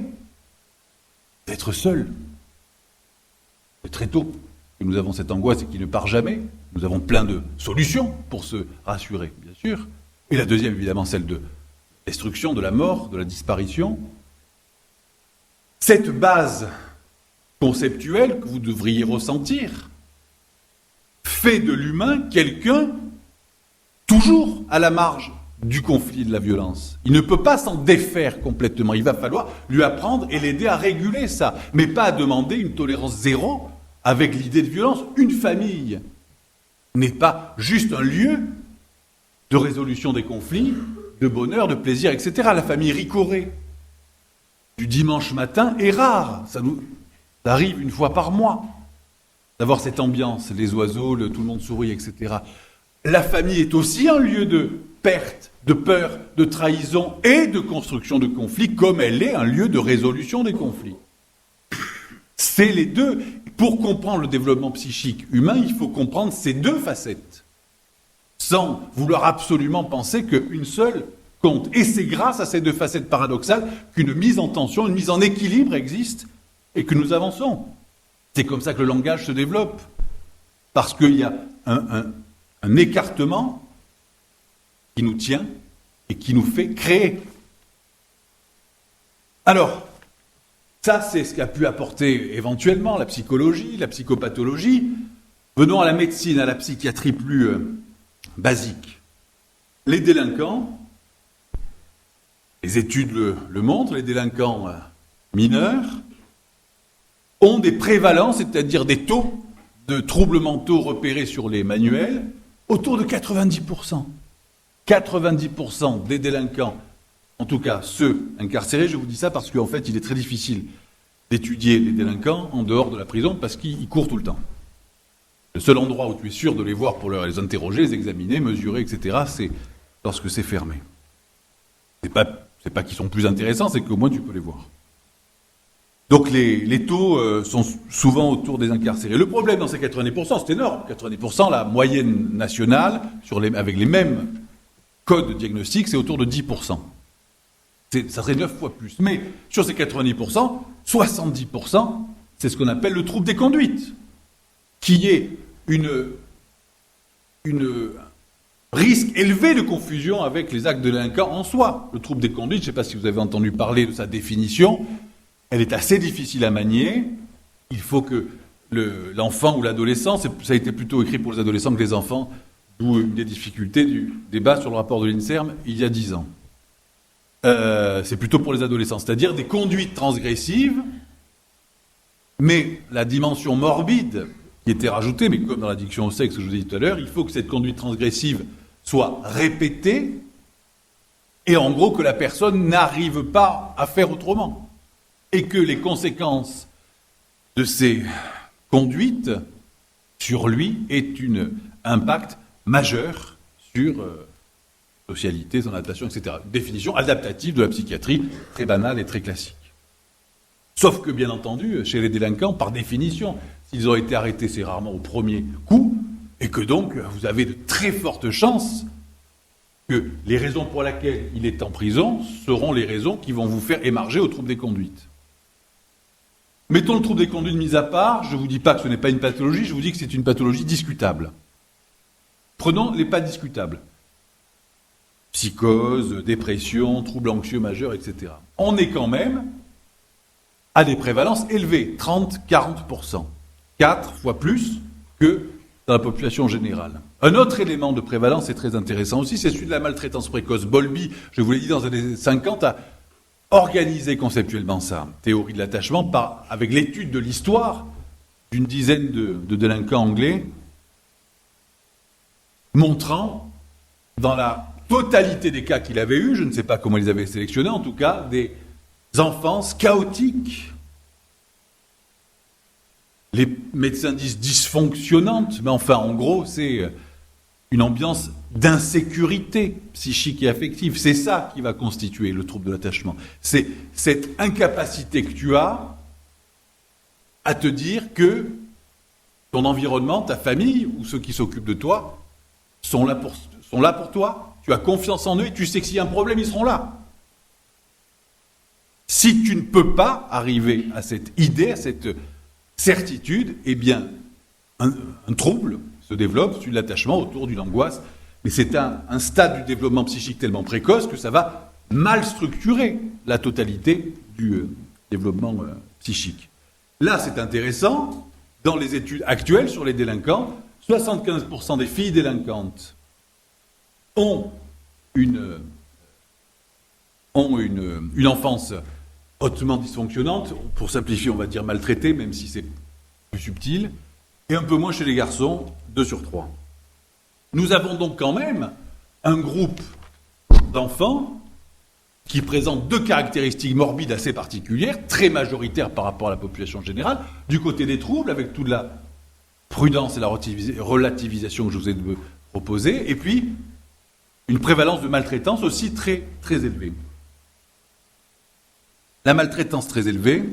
d'être seul. C'est très tôt que nous avons cette angoisse et qui ne part jamais. Nous avons plein de solutions pour se rassurer, bien sûr. Et la deuxième, évidemment, celle de destruction, de la mort, de la disparition. Cette base conceptuelle que vous devriez ressentir fait de l'humain quelqu'un toujours à la marge du conflit, de la violence. Il ne peut pas s'en défaire complètement. Il va falloir lui apprendre et l'aider à réguler ça, mais pas à demander une tolérance zéro avec l'idée de violence. Une famille n'est pas juste un lieu de résolution des conflits, de bonheur, de plaisir, etc. La famille ricorée du dimanche matin est rare. Ça arrive une fois par mois d'avoir cette ambiance, les oiseaux, tout le monde sourit, etc. La famille est aussi un lieu de perte, de peur, de trahison et de construction de conflits, comme elle est un lieu de résolution des conflits. C'est les deux. Pour comprendre le développement psychique humain, il faut comprendre ces deux facettes, sans vouloir absolument penser qu'une seule compte. Et c'est grâce à ces deux facettes paradoxales qu'une mise en tension, une mise en équilibre existe et que nous avançons. C'est comme ça que le langage se développe, parce qu'il y a un écartement qui nous tient et qui nous fait créer. Alors, ça, c'est ce qu'a pu apporter éventuellement la psychologie, la psychopathologie. Venons à la médecine, à la psychiatrie plus basique. Les délinquants, les études le montrent, les délinquants mineurs ont des prévalences, c'est-à-dire des taux de troubles mentaux repérés sur les manuels, autour de 90%. 90% des délinquants, en tout cas ceux incarcérés, je vous dis ça parce qu'en fait il est très difficile d'étudier les délinquants en dehors de la prison parce qu'ils courent tout le temps. Le seul endroit où tu es sûr de les voir pour les interroger, les examiner, mesurer, etc., c'est lorsque c'est fermé. C'est pas qu'ils sont plus intéressants, c'est qu'au moins tu peux les voir. Donc les taux sont souvent autour des incarcérés. Le problème dans ces 90%, c'est énorme. 90%, la moyenne nationale, avec les mêmes codes diagnostiques, c'est autour de 10%. Ça serait 9 fois plus. Mais sur ces 90%, 70%, c'est ce qu'on appelle le trouble des conduites, qui est une risque élevé de confusion avec les actes de délinquants en soi. Le trouble des conduites, je ne sais pas si vous avez entendu parler de sa définition, elle est assez difficile à manier. Il faut que l'enfant ou l'adolescent, ça a été plutôt écrit pour les adolescents que les enfants, d'où une des difficultés du débat sur le rapport de l'INSERM il y a 10 ans. C'est plutôt pour les adolescents, c'est-à-dire des conduites transgressives, mais la dimension morbide qui était rajoutée, mais comme dans l'addiction au sexe que je vous ai dit tout à l'heure, il faut que cette conduite transgressive soit répétée et en gros que la personne n'arrive pas à faire autrement. Et que les conséquences de ces conduites sur lui aient un impact majeur sur socialité, son adaptation, etc. Définition adaptative de la psychiatrie, très banale et très classique. Sauf que, bien entendu, chez les délinquants, par définition, s'ils ont été arrêtés, c'est rarement au premier coup, et que donc, vous avez de très fortes chances que les raisons pour lesquelles il est en prison seront les raisons qui vont vous faire émarger au trouble des conduites. Mettons le trouble des conduites mis à part, je ne vous dis pas que ce n'est pas une pathologie, je vous dis que c'est une pathologie discutable. Prenons les pas discutables. Psychose, dépression, troubles anxieux majeurs, etc. On est quand même à des prévalences élevées, 30-40%. 4 fois plus que dans la population générale. Un autre élément de prévalence est très intéressant aussi, c'est celui de la maltraitance précoce. Bowlby, je vous l'ai dit dans les années 50, a organisé conceptuellement ça, théorie de l'attachement, avec l'étude de l'histoire d'une dizaine de délinquants anglais, montrant, dans la totalité des cas qu'il avait eus, je ne sais pas comment ils avaient sélectionné, en tout cas, des enfances chaotiques. Les médecins disent dysfonctionnantes, mais enfin, en gros, c'est une ambiance d'insécurité psychique et affective. C'est ça qui va constituer le trouble de l'attachement. C'est cette incapacité que tu as à te dire que ton environnement, ta famille ou ceux qui s'occupent de toi sont là pour toi. Tu as confiance en eux et tu sais que s'il y a un problème, ils seront là. Si tu ne peux pas arriver à cette idée, à cette certitude, eh bien, un trouble se développe sur l'attachement autour d'une angoisse. Mais c'est un stade du développement psychique tellement précoce que ça va mal structurer la totalité du développement psychique. Là, c'est intéressant. Dans les études actuelles sur les délinquants, 75% des filles délinquantes ont une enfance hautement dysfonctionnante, pour simplifier, on va dire maltraitée, même si c'est plus subtil, et un peu moins chez les garçons, 2 sur 3. Nous avons donc quand même un groupe d'enfants qui présentent 2 caractéristiques morbides assez particulières, très majoritaires par rapport à la population générale, du côté des troubles, avec toute la prudence et la relativisation que je vous ai proposée, et puis une prévalence de maltraitance aussi très, très élevée. La maltraitance très élevée,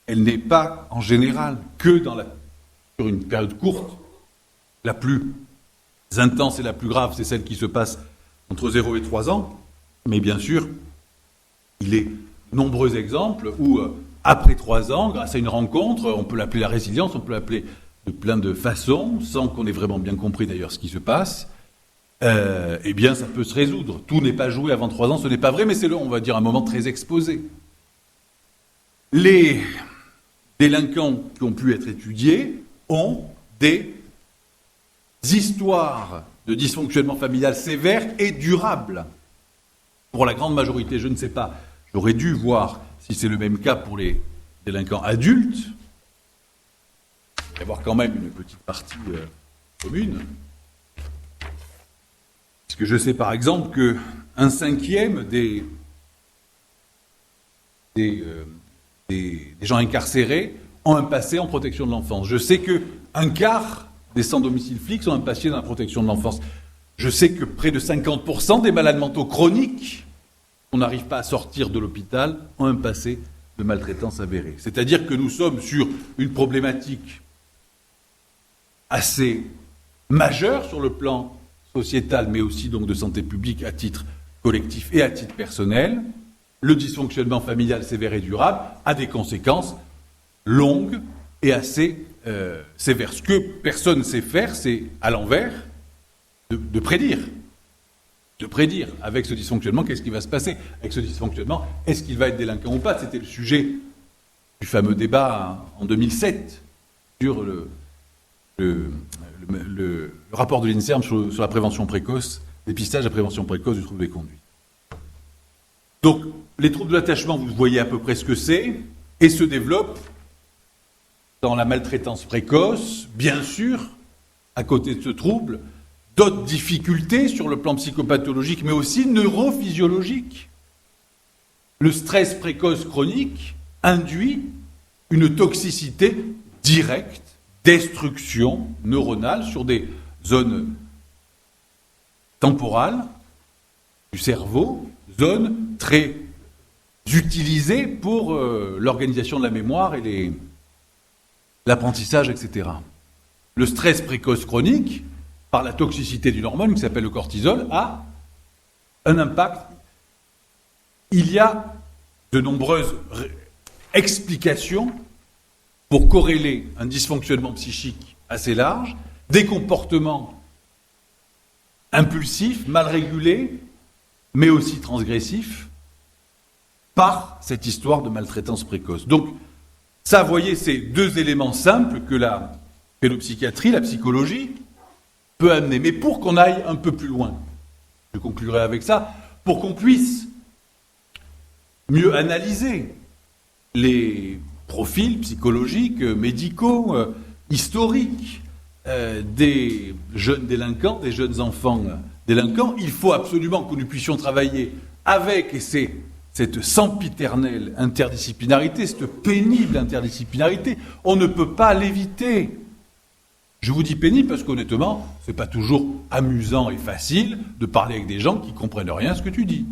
elle n'est pas en général que sur une période courte. La plus intense et la plus grave, c'est celle qui se passe entre 0 et 3 ans. Mais bien sûr, il est nombreux exemples où, après 3 ans, grâce à une rencontre, on peut l'appeler la résilience, on peut l'appeler de plein de façons, sans qu'on ait vraiment bien compris d'ailleurs ce qui se passe, eh bien ça peut se résoudre. Tout n'est pas joué avant 3 ans, ce n'est pas vrai, mais c'est là, on va dire, un moment très exposé. Les délinquants qui ont pu être étudiés ont des histoires de dysfonctionnement familial sévères et durables. Pour la grande majorité, je ne sais pas, j'aurais dû voir si c'est le même cas pour les délinquants adultes. Il va y avoir quand même une petite partie commune. Parce que je sais par exemple qu'un 5e des gens incarcérés ont un passé en protection de l'enfance. Je sais qu'un quart des sans-domicile fixe ont un passé dans la protection de l'enfance. Je sais que près de 50% des malades mentaux chroniques qu'on n'arrive pas à sortir de l'hôpital ont un passé de maltraitance avérée. C'est-à-dire que nous sommes sur une problématique assez majeure sur le plan sociétal, mais aussi donc de santé publique à titre collectif et à titre personnel. Le dysfonctionnement familial sévère et durable a des conséquences longues et assez sévères. Ce que personne ne sait faire, c'est à l'envers de prédire. De prédire avec ce dysfonctionnement, qu'est-ce qui va se passer avec ce dysfonctionnement, est-ce qu'il va être délinquant ou pas? C'était le sujet du fameux débat en 2007 sur le rapport de l'INSERM sur la prévention précoce, dépistage et prévention précoce du trouble des conduites. Donc, les troubles de l'attachement, vous voyez à peu près ce que c'est, et se développent dans la maltraitance précoce, bien sûr, à côté de ce trouble, d'autres difficultés sur le plan psychopathologique, mais aussi neurophysiologique. Le stress précoce chronique induit une toxicité directe, destruction neuronale sur des zones temporales du cerveau, zones très utilisées pour l'organisation de la mémoire et l'apprentissage, etc. Le stress précoce chronique, par la toxicité d'une hormone qui s'appelle le cortisol, a un impact. Il y a de nombreuses explications pour corréler un dysfonctionnement psychique assez large, des comportements impulsifs, mal régulés, mais aussi transgressifs, par cette histoire de maltraitance précoce. Donc, ça, vous voyez, c'est 2 éléments simples que la pédopsychiatrie, la psychologie, peut amener. Mais pour qu'on aille un peu plus loin, je conclurai avec ça, pour qu'on puisse mieux analyser les profils psychologiques, médicaux, historiques des jeunes délinquants, des jeunes enfants délinquants, il faut absolument que nous puissions travailler avec, et c'est cette sempiternelle interdisciplinarité, cette pénible interdisciplinarité, on ne peut pas l'éviter. Je vous dis pénible parce qu'honnêtement, c'est pas toujours amusant et facile de parler avec des gens qui comprennent rien à ce que tu dis.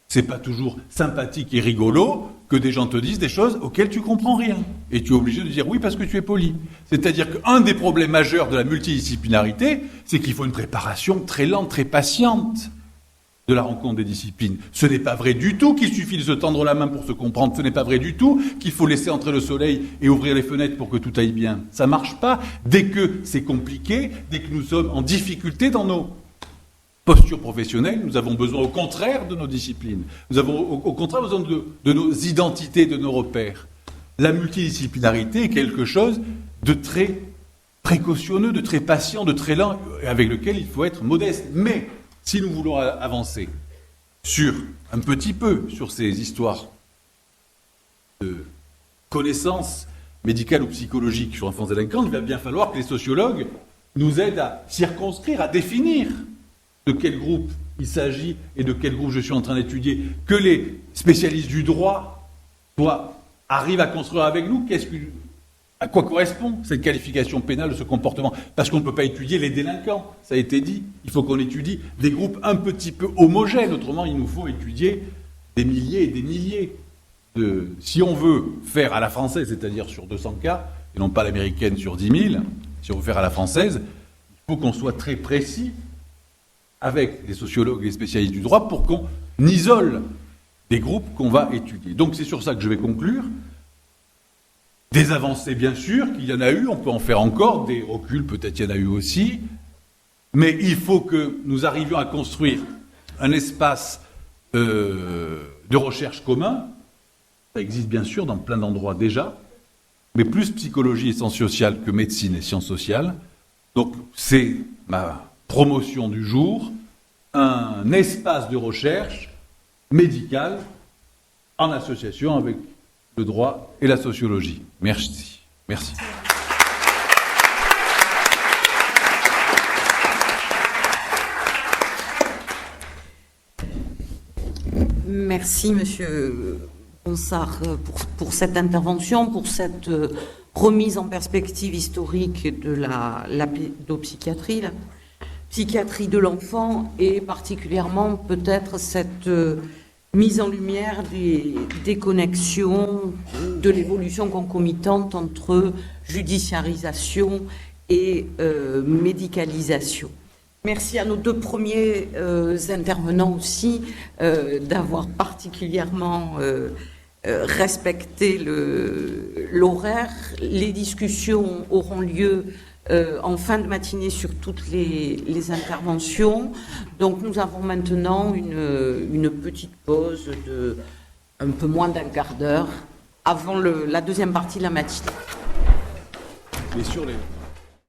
C'est pas toujours sympathique et rigolo que des gens te disent des choses auxquelles tu comprends rien. Et tu es obligé de dire oui parce que tu es poli. C'est-à-dire qu'un des problèmes majeurs de la multidisciplinarité, c'est qu'il faut une préparation très lente, très patiente de la rencontre des disciplines. Ce n'est pas vrai du tout qu'il suffit de se tendre la main pour se comprendre. Ce n'est pas vrai du tout qu'il faut laisser entrer le soleil et ouvrir les fenêtres pour que tout aille bien. Ça marche pas. Dès que c'est compliqué, dès que nous sommes en difficulté dans nos postures professionnelles, nous avons besoin au contraire de nos disciplines. Nous avons au contraire besoin de nos identités, de nos repères. La multidisciplinarité est quelque chose de très précautionneux, de très patient, de très lent, avec lequel il faut être modeste. Mais si nous voulons avancer un petit peu sur ces histoires de connaissances médicales ou psychologiques sur l'enfance délinquante, il va bien falloir que les sociologues nous aident à circonscrire, à définir de quel groupe il s'agit et de quel groupe je suis en train d'étudier, que les spécialistes du droit arrivent à construire avec nous à quoi correspond cette qualification pénale de ce comportement. Parce qu'on ne peut pas étudier les délinquants, ça a été dit. Il faut qu'on étudie des groupes un petit peu homogènes, autrement il nous faut étudier des milliers et des milliers de... Si on veut faire à la française, c'est-à-dire sur 200 cas, et non pas l'américaine sur 10 000, si on veut faire à la française, il faut qu'on soit très précis avec les sociologues et les spécialistes du droit pour qu'on isole des groupes qu'on va étudier. Donc c'est sur ça que je vais conclure. Des avancées, bien sûr, qu'il y en a eu, on peut en faire encore, des reculs, peut-être il y en a eu aussi, mais il faut que nous arrivions à construire un espace de recherche commun. Ça existe bien sûr dans plein d'endroits déjà, mais plus psychologie et sciences sociales que médecine et sciences sociales. Donc c'est ma promotion du jour, un espace de recherche médicale en association avec le droit et la sociologie. Merci. Merci. Merci, Monsieur Ronsard, pour cette intervention, pour cette remise en perspective historique de la pédopsychiatrie, la psychiatrie de l'enfant, et particulièrement peut-être cette mise en lumière des connexions, de l'évolution concomitante entre judiciarisation et médicalisation. Merci à nos deux premiers intervenants aussi d'avoir particulièrement respecté l'horaire. Les discussions auront lieu en fin de matinée sur toutes les interventions. Donc nous avons maintenant une petite pause de un peu moins d'un quart d'heure avant la deuxième partie de la matinée. Et sur les...